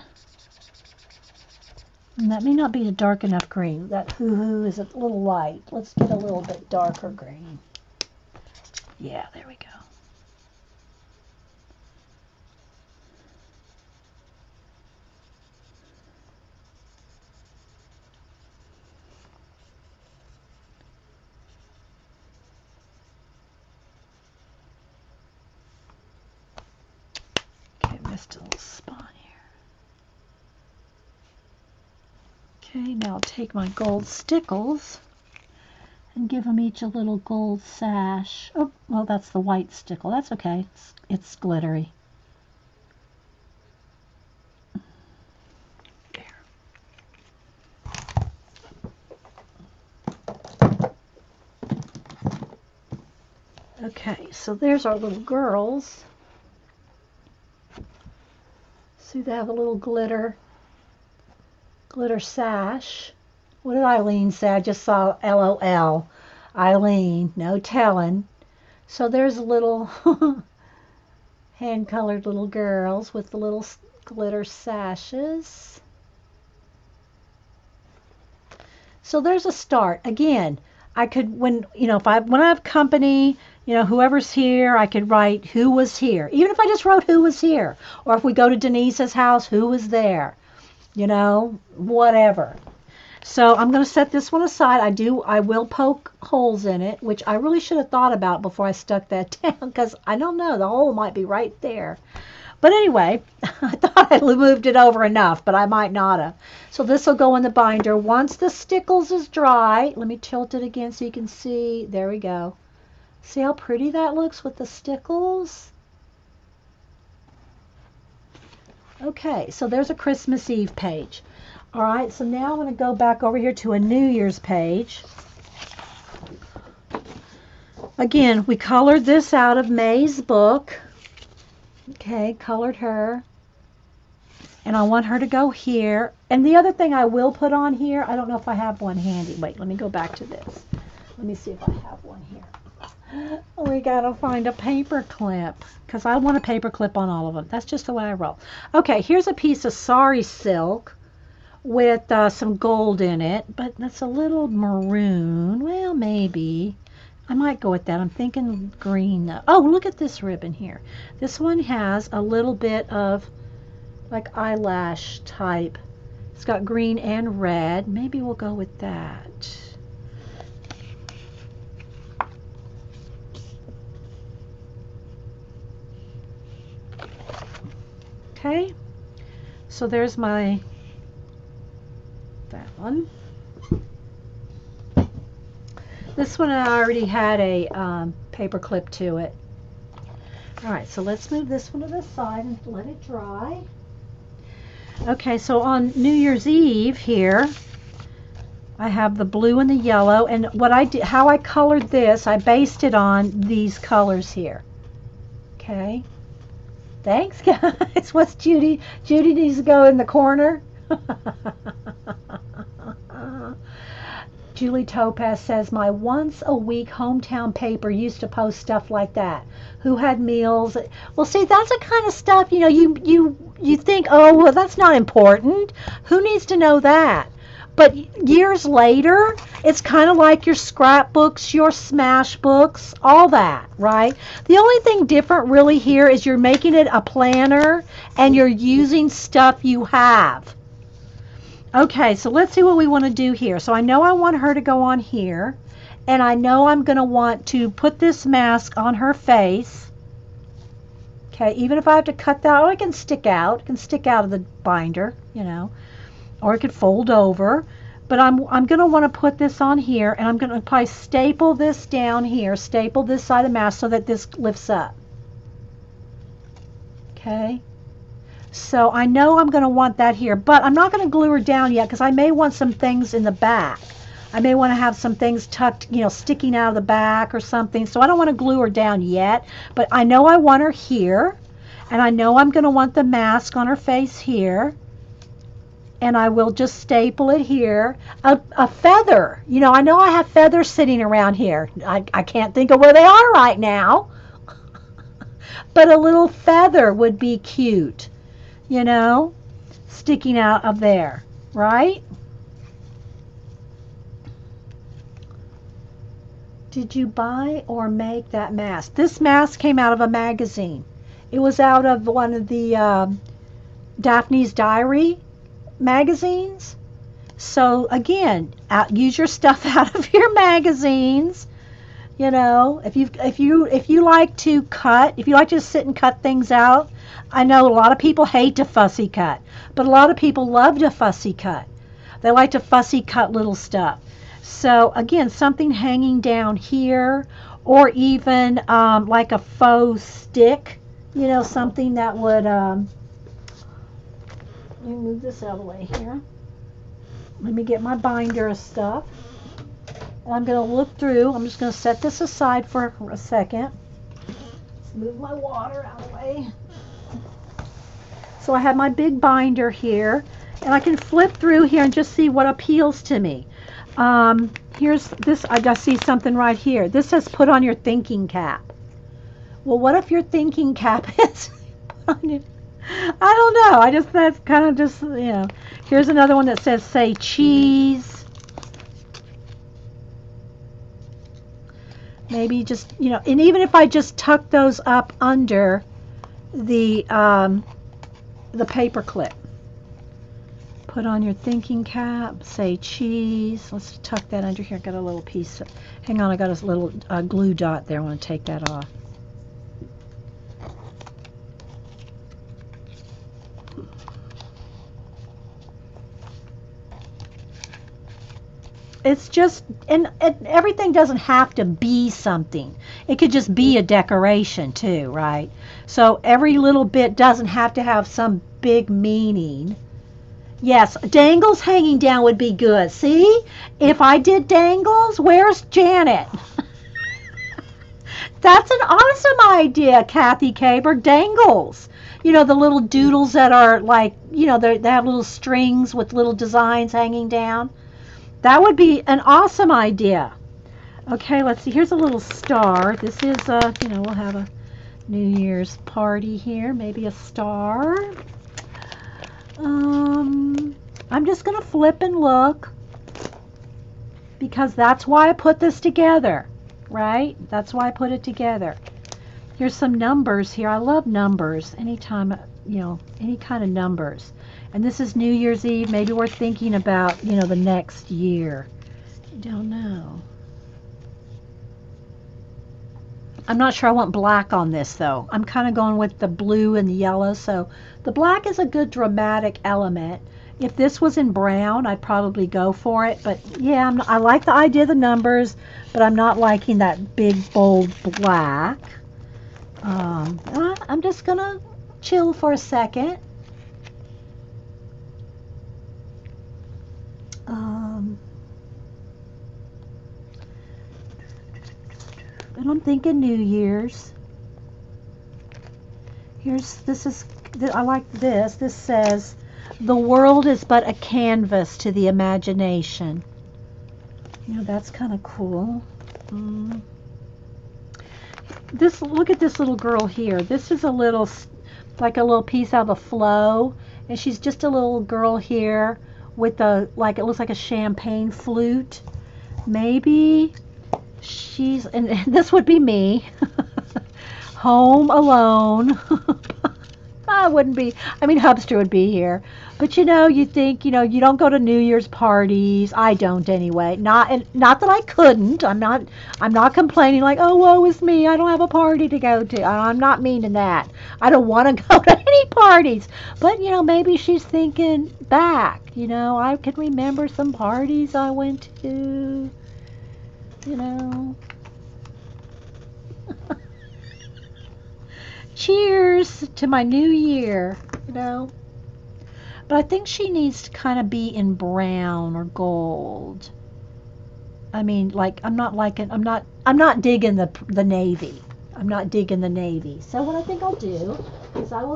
And that may not be a dark enough green. That hoo-hoo is a little light. Let's get a little bit darker green. Yeah, there we go. Just a little spot here. Okay, now I'll take my gold stickles and give them each a little gold sash. Oh, well, that's the white stickle. That's okay. It's glittery. There. Okay, so there's our little girls. See, they have a little glitter sash. What did Eileen say? I just saw LOL. Eileen, no telling. So there's little hand-colored little girls with the little glitter sashes. So there's a start. Again, I could, when I have company, whoever's here, I could write who was here. Even if I just wrote who was here. Or if we go to Denise's house, who was there. Whatever. So I'm going to set this one aside. I will poke holes in it, which I really should have thought about before I stuck that down, because I don't know, the hole might be right there. But anyway, I thought I moved it over enough, but I might not have. So this will go in the binder. Once the stickles is dry, let me tilt it again so you can see. There we go. See how pretty that looks with the stickles? Okay, so there's a Christmas Eve page. All right, so now I'm going to go back over here to a New Year's page. Again, we colored this out of May's book. Okay, colored her. And I want her to go here. And the other thing I will put on here, I don't know if I have one handy. Wait, let me go back to this. Let me see if I have one here. We gotta find a paper clip because I want a paper clip on all of them. That's just the way I roll. Okay, here's a piece of sari silk with some gold in it, but that's a little maroon. Well, maybe. I might go with that. I'm thinking green though. Oh, look at this ribbon here. This one has a little bit of like eyelash type. It's got green and red. Maybe we'll go with that. Okay, so there's that one. This one I already had a paper clip to it. All right, so let's move this one to the side and let it dry. Okay, so on New Year's Eve here, I have the blue and the yellow, and what I did, how I colored this, I based it on these colors here. Okay. Thanks, guys. What's Judy? Judy needs to go in the corner. Julie Topaz says, my once-a-week hometown paper used to post stuff like that. Who had meals? Well, see, that's the kind of stuff, you know, you think, oh, well, that's not important. Who needs to know that? But years later, it's kind of like your scrapbooks, your smash books, all that, right? The only thing different really here is you're making it a planner and you're using stuff you have. Okay, so let's see what we want to do here. So I know I want her to go on here, and I know I'm going to want to put this mask on her face. Okay, even if I have to cut that, oh, it can stick out. It can stick out of the binder, you know. Or it could fold over, but I'm going to want to put this on here, and I'm going to probably staple this down here, staple this side of the mask so that this lifts up. Okay, so I know I'm going to want that here, but I'm not going to glue her down yet because I may want some things in the back. I may want to have some things tucked, you know, sticking out of the back or something, so I don't want to glue her down yet, but I know I want her here, and I know I'm going to want the mask on her face here. And I will just staple it here. A feather. You know, I know I have feathers sitting around here. I can't think of where they are right now. But a little feather would be cute, you know, sticking out of there, right? Did you buy or make that mask? This mask came out of a magazine. It was out of one of the Daphne's Diary magazines. So again, use your stuff out of your magazines. You know, if you like to cut, if you like to sit and cut things out, I know a lot of people hate to fussy cut, but a lot of people love to fussy cut. They like to fussy cut little stuff. So again, something hanging down here, or even like a faux stick. You know, something that would let me move this out of the way here. Let me get my binder of stuff. And I'm going to look through. I'm just going to set this aside for a second. Let's move my water out of the way. So I have my big binder here. And I can flip through here and just see what appeals to me. Here's this. I just see something right here. This says put on your thinking cap. Well, what if your thinking cap is put on your... I don't know. I just, that's kind of just, you know. Here's another one that says, say, cheese. Maybe just, you know, and even if I just tuck those up under the paper clip. Put on your thinking cap, say cheese. Let's tuck that under here. Got a little piece. Hang on, I got a little glue dot there. I want to take that off. It's just, and everything doesn't have to be something. It could just be a decoration too, right? So every little bit doesn't have to have some big meaning. Yes, dangles hanging down would be good. See, if I did dangles, where's Janet? That's an awesome idea, Kathy Caber. Dangles. You know, the little doodles that are like, you know, they have little strings with little designs hanging down. That would be an awesome idea. Okay, let's see. Here's a little star. This is, you know, we'll have a New Year's party here. Maybe a star. I'm just going to flip and look because that's why I put this together, right? That's why I put it together. Here's some numbers here. I love numbers. Anytime, you know, any kind of numbers. And this is New Year's Eve. Maybe we're thinking about, you know, the next year. I don't know. I'm not sure I want black on this, though. I'm kind of going with the blue and the yellow. So the black is a good dramatic element. If this was in brown, I'd probably go for it. But yeah, I like the idea of the numbers, but I'm not liking that big, bold black. I'm just going to chill for a second. And I'm thinking New Year's. I like this. This says, the world is but a canvas to the imagination. You know, that's kind of cool. Look at this little girl here. This is like a little piece out of a flow. And she's just a little girl here with it looks like a champagne flute. Maybe and this would be me, home alone. I wouldn't be, Hubster would be here. But you think, you don't go to New Year's parties. I don't anyway. Not that I couldn't. I'm not complaining like, oh, woe is me. I don't have a party to go to. I'm not meaning that. I don't want to go to any parties. But, maybe she's thinking back. I can remember some parties I went to. Cheers to my new year, But I think she needs to kind of be in brown or gold. I'm not digging the navy. I'm not digging the navy. So what I think I'll do is I'll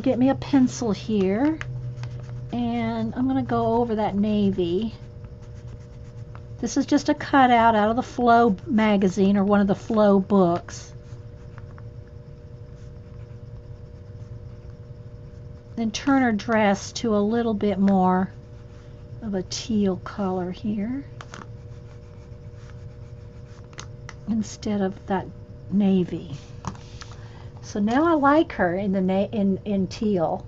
get me a pencil here, and I'm going to go over that navy. This is just a cutout out of the Flow magazine or one of the Flow books. Then turn her dress to a little bit more of a teal color here instead of that navy. So now I like her in in teal.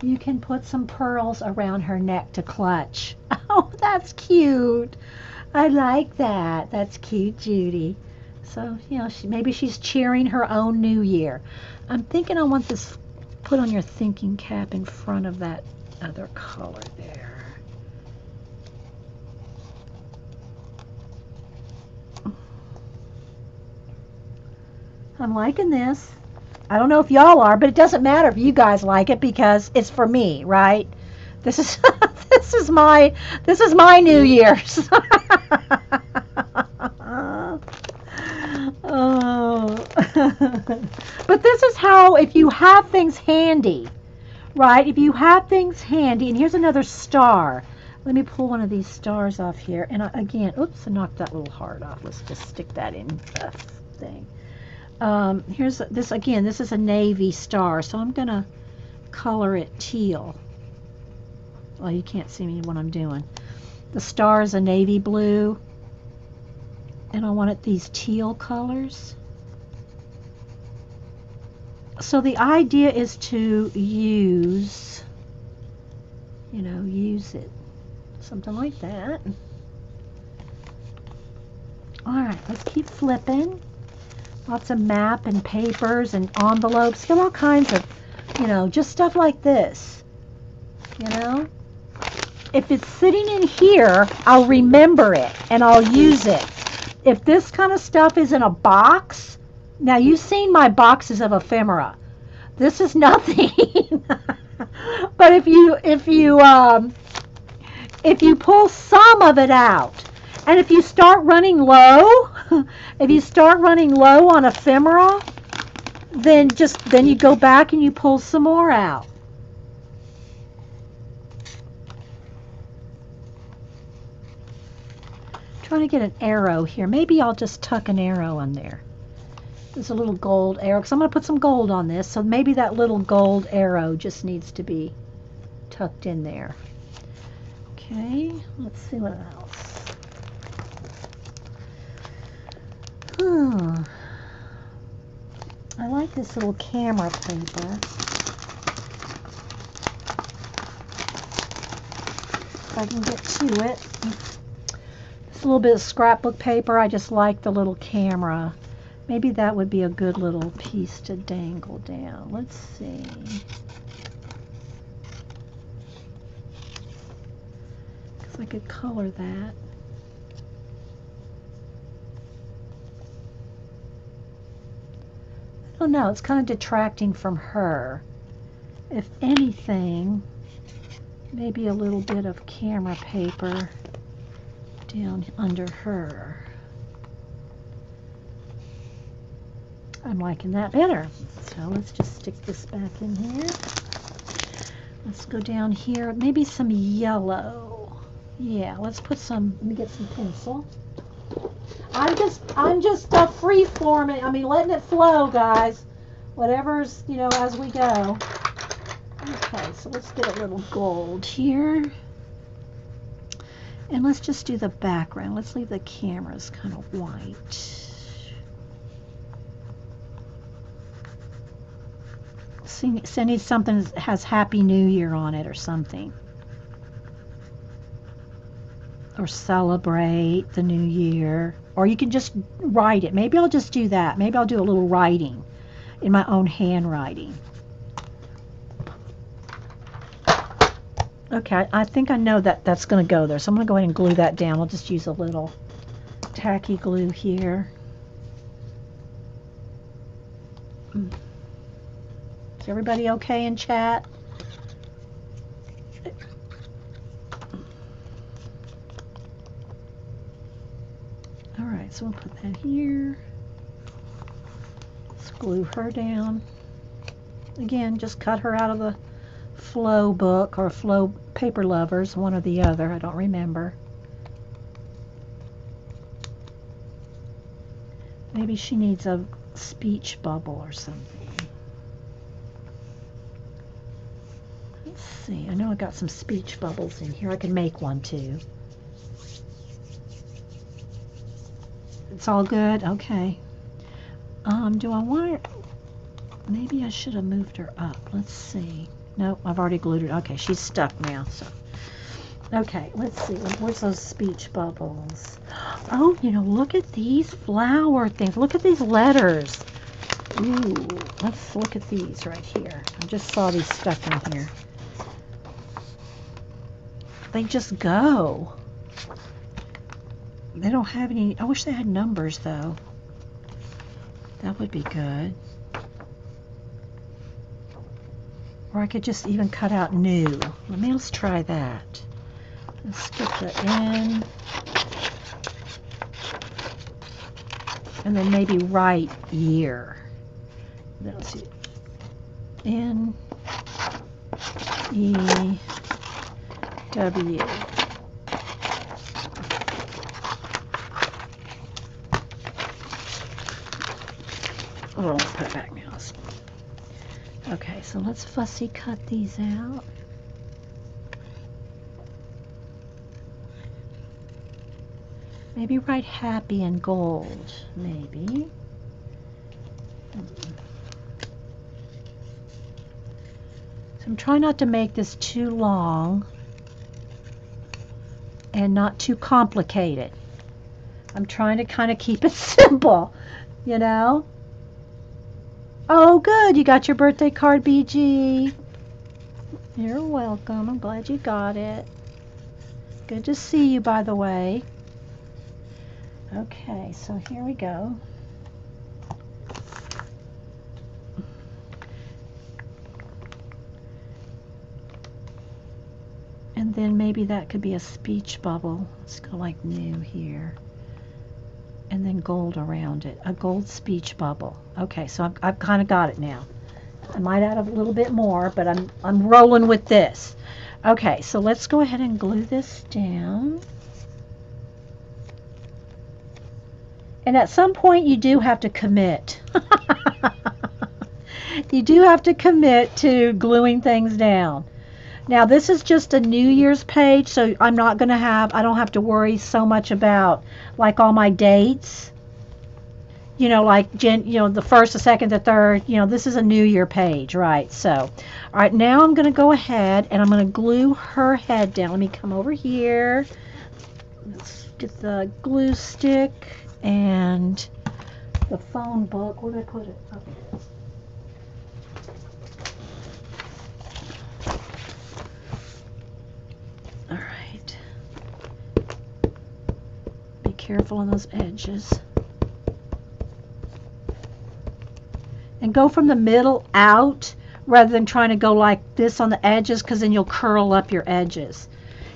You can put some pearls around her neck to clutch. Oh, that's cute. I like that. That's cute, Judy. So, maybe she's cheering her own new year. I'm thinking I want this put on your thinking cap in front of that other color there. I'm liking this. I don't know if y'all are, but it doesn't matter if you guys like it because it's for me, right? This is this is my New Year's. Oh. But this is how, if you have things handy, right? If you have things handy, and here's another star. Let me pull one of these stars off here. And again, oops, I knocked that little heart off. Let's just stick that in the thing. Here's this again. This is a navy star, so I'm gonna color it teal. Well, you can't see me what I'm doing. The star is a navy blue, and I want it these teal colors. So the idea is to use it, something like that. All right, let's keep flipping. Lots of map and papers and envelopes. Got all kinds of, just stuff like this. If it's sitting in here, I'll remember it and I'll use it. If this kind of stuff is in a box, now you've seen my boxes of ephemera. This is nothing. But if you pull some of it out, and if you start running low, on ephemera, then you go back and you pull some more out. trying to get an arrow here. Maybe I'll just tuck an arrow on there. There's a little gold arrow, because I'm going to put some gold on this, so maybe that little gold arrow just needs to be tucked in there. Okay, let's see what else. I like this little camera paper. If I can get to it. It's a little bit of scrapbook paper. I just like the little camera. Maybe that would be a good little piece to dangle down. Let's see. Because I could color that. I don't know. It's kind of detracting from her. If anything, maybe a little bit of camera paper down under her. I'm liking that better. So let's just stick this back in here. Let's go down here. Maybe some yellow. Yeah, let's put some, let me get some pencil. I'm just free forming, letting it flow, guys. Whatever's, as we go. Okay, so let's get a little gold here. And let's just do the background. Let's leave the cameras kind of white. So I need something that has Happy New Year on it or something. Or celebrate the new year. Or you can just write it. Maybe I'll just do that. Maybe I'll do a little writing in my own handwriting. Okay, I think I know that that's going to go there. So I'm going to go ahead and glue that down. I'll just use a little tacky glue here. Is everybody okay in chat? Alright, so we'll put that here. Let's glue her down. Again, just cut her out of the Flow book or Flow Paper Lovers, one or the other, I don't remember. Maybe she needs a speech bubble or something. Let's see, I know I got some speech bubbles in here. I can make one too. It's all good? Okay. Do I want it? Maybe I should have moved her up. Let's see. Nope, I've already glued it. Okay, she's stuck now. So, okay, let's see. Where's those speech bubbles? Oh, look at these flower things. Look at these letters. Ooh, let's look at these right here. I just saw these stuck in here. They just go. They don't have any. I wish they had numbers, though. That would be good. Or I could just even cut out new. Let's try that. Let's get the N. And then maybe write year. Then let's see. N. E. W. Oh, let's put it back now. Okay, so let's fussy cut these out. Maybe write happy in gold, maybe. So I'm trying not to make this too long and not too complicated. I'm trying to kind of keep it simple, Oh, good. You got your birthday card, BG. You're welcome. I'm glad you got it. Good to see you, by the way. Okay, so here we go. And then maybe that could be a speech bubble. Let's go like new here. And then gold around it. A gold speech bubble. Okay, so I've kind of got it now. I might add a little bit more, but I'm rolling with this. Okay, so let's go ahead and glue this down. And at some point you do have to commit. You do have to commit to gluing things down. Now this is just a New Year's page, so I don't have to worry so much about like all my dates. Like the first, the second, the third. This is a New Year page, right? So, all right, now I'm going to go ahead and I'm going to glue her head down. Let me come over here. Let's get the glue stick and the phone book. Where did I put it? Okay. All right. Be careful on those edges. And go from the middle out rather than trying to go like this on the edges, because then you'll curl up your edges.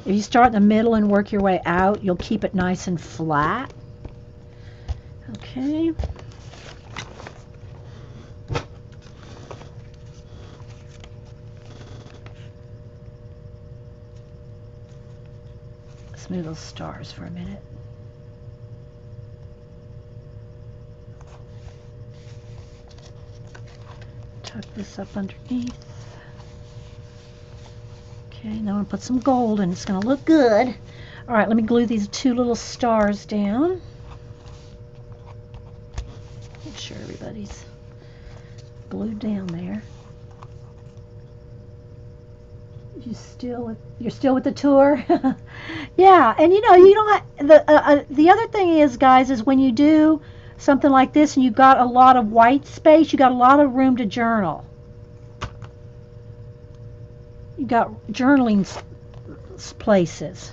If you start in the middle and work your way out, you'll keep it nice and flat. Okay. Let's move those stars for a minute. Tuck this up underneath. Okay, now I'm going to put some gold and it's going to look good. All right, let me glue these two little stars down. Make sure everybody's glued down there. You're still with the tour? Yeah, and you don't the other thing is, guys, is when you do something like this and you've got a lot of white space, you got a lot of room to journal. You got journaling places.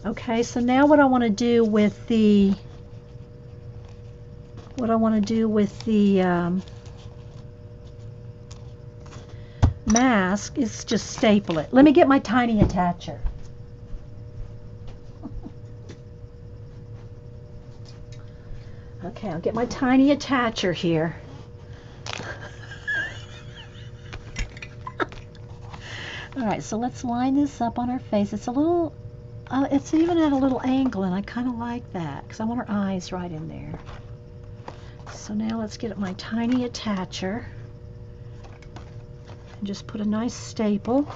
Okay, so now what I want to do with the mask is just staple it. Let me get my tiny attacher. Okay, I'll get my tiny attacher here. All right, so let's line this up on her face. It's a little, it's even at a little angle, and I kind of like that because I want her eyes right in there. So now let's get my tiny attacher and just put a nice staple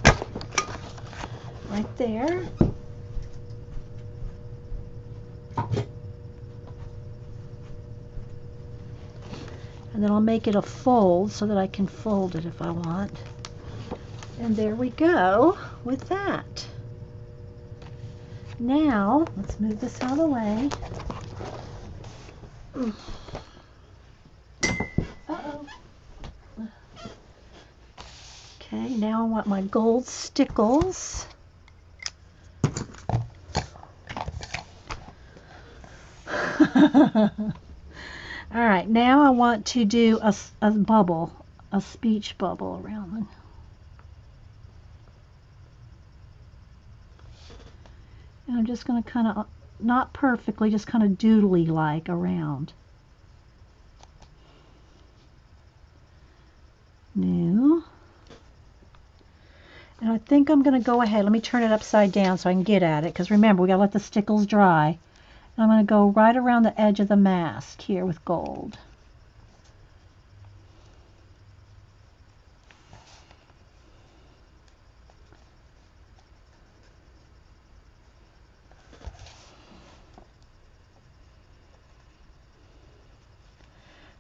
right there. And then I'll make it a fold so that I can fold it if I want. And there we go with that. Now, let's move this out of the way. Uh-oh. Okay, now I want my gold stickles. All right, now I want to do a bubble, a speech bubble around them. And I'm just going to kind of, not perfectly, just kind of doodly-like around. New. And I think I'm going to go ahead, let me turn it upside down so I can get at it, because remember, we got to let the stickles dry. And I'm going to go right around the edge of the mask here with gold.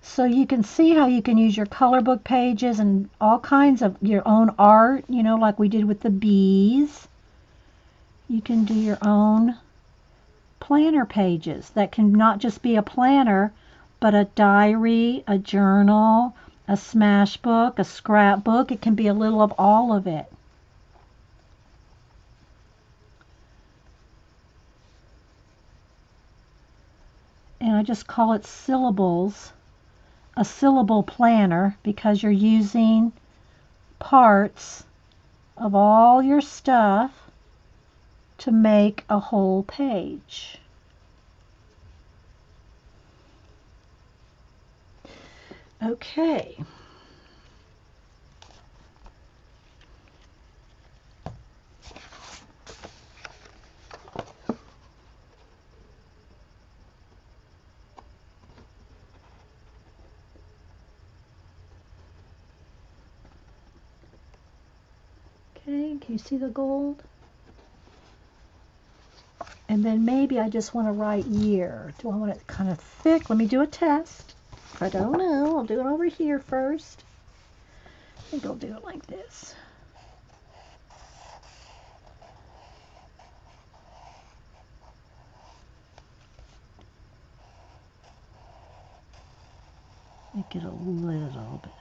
So you can see how you can use your color book pages and all kinds of your own art, like we did with the bees. You can do your own planner pages that can not just be a planner, but a diary, a journal, a smash book, a scrapbook. It can be a little of all of it. And I just call it Syllables, a syllable planner, because you're using parts of all your stuff to make a whole page. Okay. Okay, can you see the gold? And then maybe I just want to write year. Do I want it kind of thick? Let me do a test. I don't know. I'll do it over here first. I think I'll do it like this. Make it a little bit.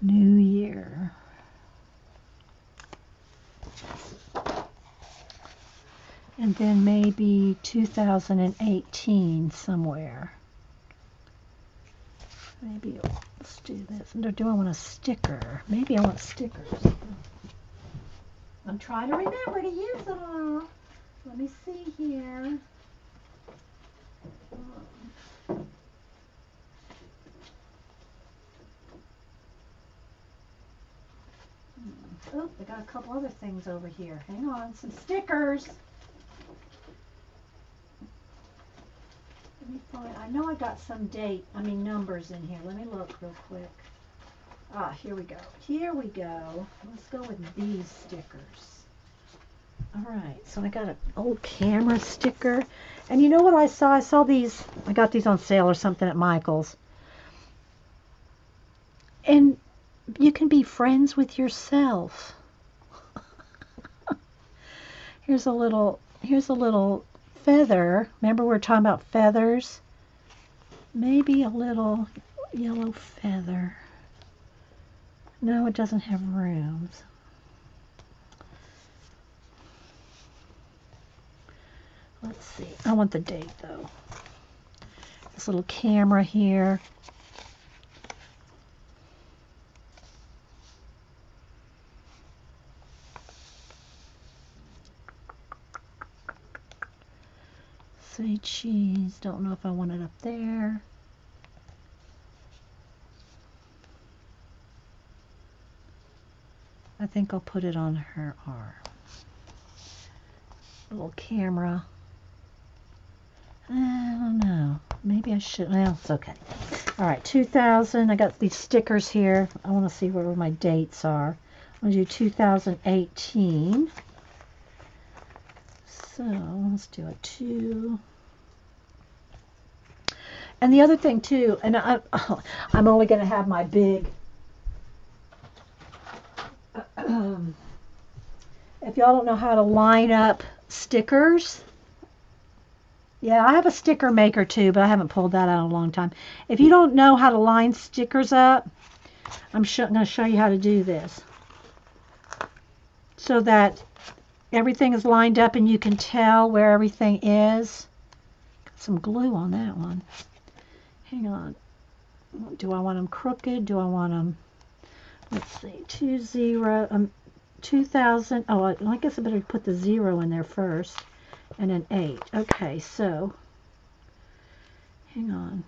New Year. And then maybe 2018 somewhere. Maybe let's do this. Or do I want a sticker? Maybe I want stickers. I'm trying to remember to use them all. Let me see here. Oh, I got a couple other things over here. Hang on, some stickers. Let me find, I know I got some numbers in here. Let me look real quick. Ah, here we go. Here we go. Let's go with these stickers. All right, so I got an old camera sticker. And you know what I saw? I saw these, I got these on sale or something at Michael's. And you can be friends with yourself. Here's a little feather. Remember we were talking about feathers? Maybe a little yellow feather. No, it doesn't have rooms. Let's see. I want the date though. This little camera here. Say cheese. Don't know if I want it up there. I think I'll put it on her arm. Little camera. I don't know. Maybe I should. Well, it's okay. All right, 2000. I got these stickers here. I want to see where my dates are. I'm going to do 2018. So let's do a 2. And the other thing too, and I'm only going to have my big. If y'all don't know how to line up stickers, yeah, I have a sticker maker too, but I haven't pulled that out in a long time. If you don't know how to line stickers up, I'm going to show you how to do this so that everything is lined up and you can tell where everything is. Got some glue on that one. Hang on. Do I want them crooked? Do I want them, let's see, 2000. Oh, I guess I better put the 0 in there first. And an 8. Okay, so, hang on.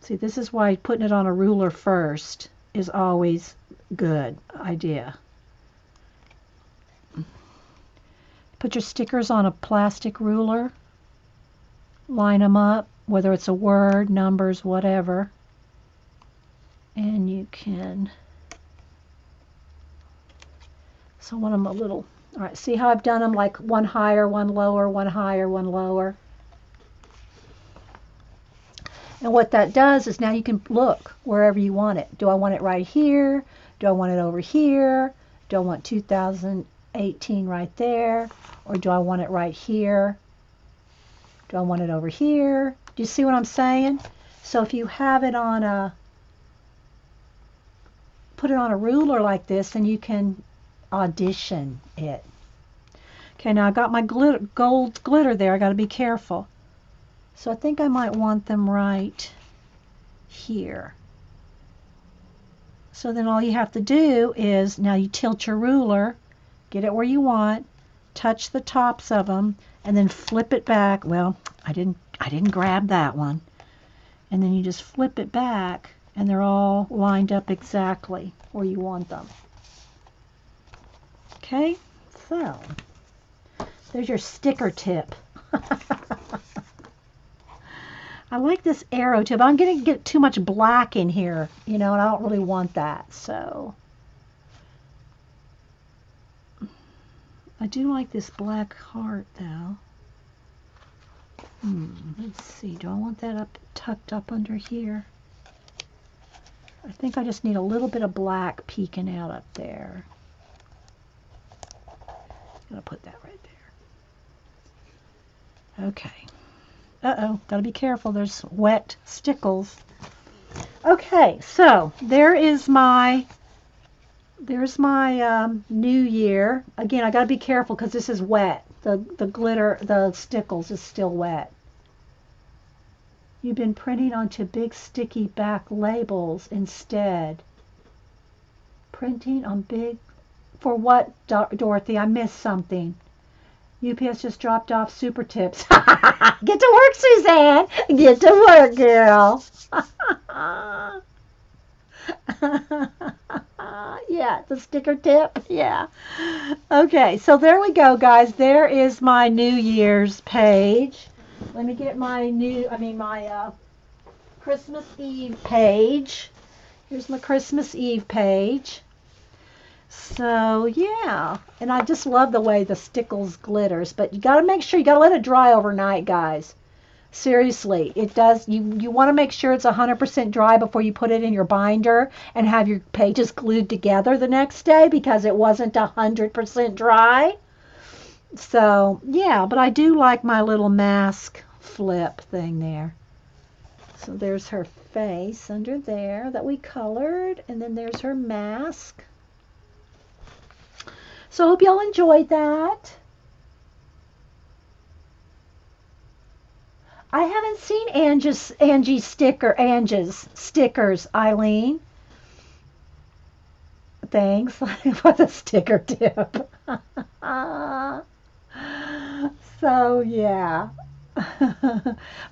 See, this is why putting it on a ruler first is always good idea. Put your stickers on a plastic ruler. Line them up, whether it's a word, numbers, whatever. And you can, so I want them a little, all right, see how I've done them like one higher, one lower, one higher, one lower. And what that does is now you can look wherever you want it. Do I want it right here? Do I want it over here? Do I want 2018 right there? Or do I want it right here? Do I want it over here? Do you see what I'm saying? So if you have it on a, put it on a ruler like this, then you can audition it. Okay, now I got my gold glitter there. I got to be careful. So I think I might want them right here. So then all you have to do is, now you tilt your ruler, get it where you want, touch the tops of them, and then flip it back. Well, I didn't grab that one. And then you just flip it back, and they're all lined up exactly where you want them. Okay, so there's your sticker tip. I like this arrow too, but I'm going to get too much black in here, you know, and I don't really want that. So I do like this black heart though. Let's see. Do I want that up tucked up under here? I think I just need a little bit of black peeking out up there. I'm going to put that right there. Okay. Uh-oh, gotta be careful. There's wet stickles. Okay, so there's my new year. Again, I gotta be careful because this is wet. The glitter, the stickles is still wet. You've been printing onto big sticky back labels instead. Printing on big, for what, Dorothy? I missed something. UPS just dropped off super tips. Get to work, Suzanne. Get to work, girl. Yeah, the sticker tip. Yeah. Okay, so there we go, guys. There is my New Year's page. Let me get my my Christmas Eve page. Here's my Christmas Eve page. So yeah, and I just love the way the stickles glitters, but you got to make sure you got to let it dry overnight, guys. Seriously, it does. You want to make sure it's 100% dry before you put it in your binder and have your pages glued together the next day because it wasn't 100% dry. So yeah, but I do like my little mask flip thing there. So there's her face under there that we colored, and then there's her mask. So I hope y'all enjoyed that. I haven't seen Angie's stickers, Eileen. Thanks for the sticker tip. So yeah.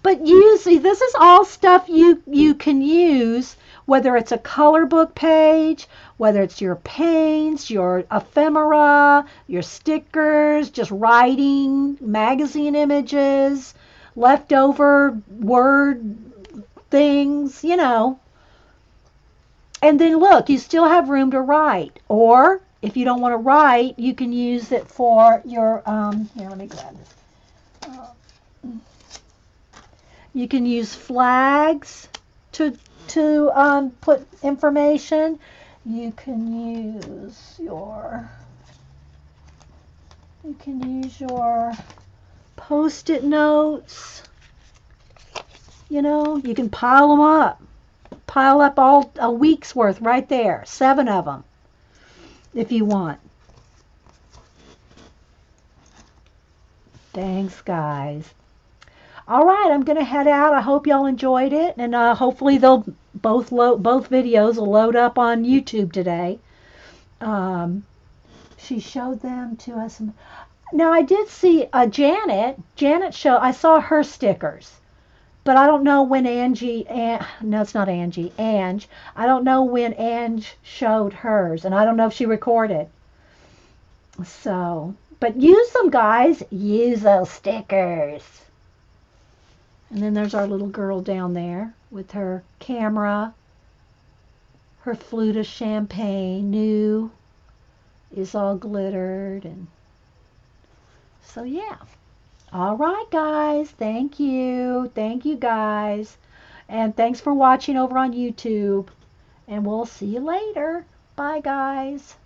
But usually this is all stuff you can use, whether it's a color book page, whether it's your paints, your ephemera, your stickers, just writing, magazine images, leftover word things, you know. And then look, you still have room to write. Or if you don't want to write, you can use it for your, here, let me grab this. You can use flags to put information. You can use your Post-it notes. You know, you can pile them up. Pile up all a week's worth right there. 7 of them if you want. Thanks, guys. All right, I'm going to head out. I hope y'all enjoyed it, and hopefully both videos will load up on YouTube today. She showed them to us. Now, I did see Janet I saw her stickers, but I don't know when no, it's not Angie, Ange. I don't know when Ange showed hers, and I don't know if she recorded. So, but use them, guys. Use those stickers. And then there's our little girl down there with her camera, her flute of champagne, new, is all glittered. And so, yeah. All right, guys. Thank you. Thank you, guys. And thanks for watching over on YouTube. And we'll see you later. Bye, guys.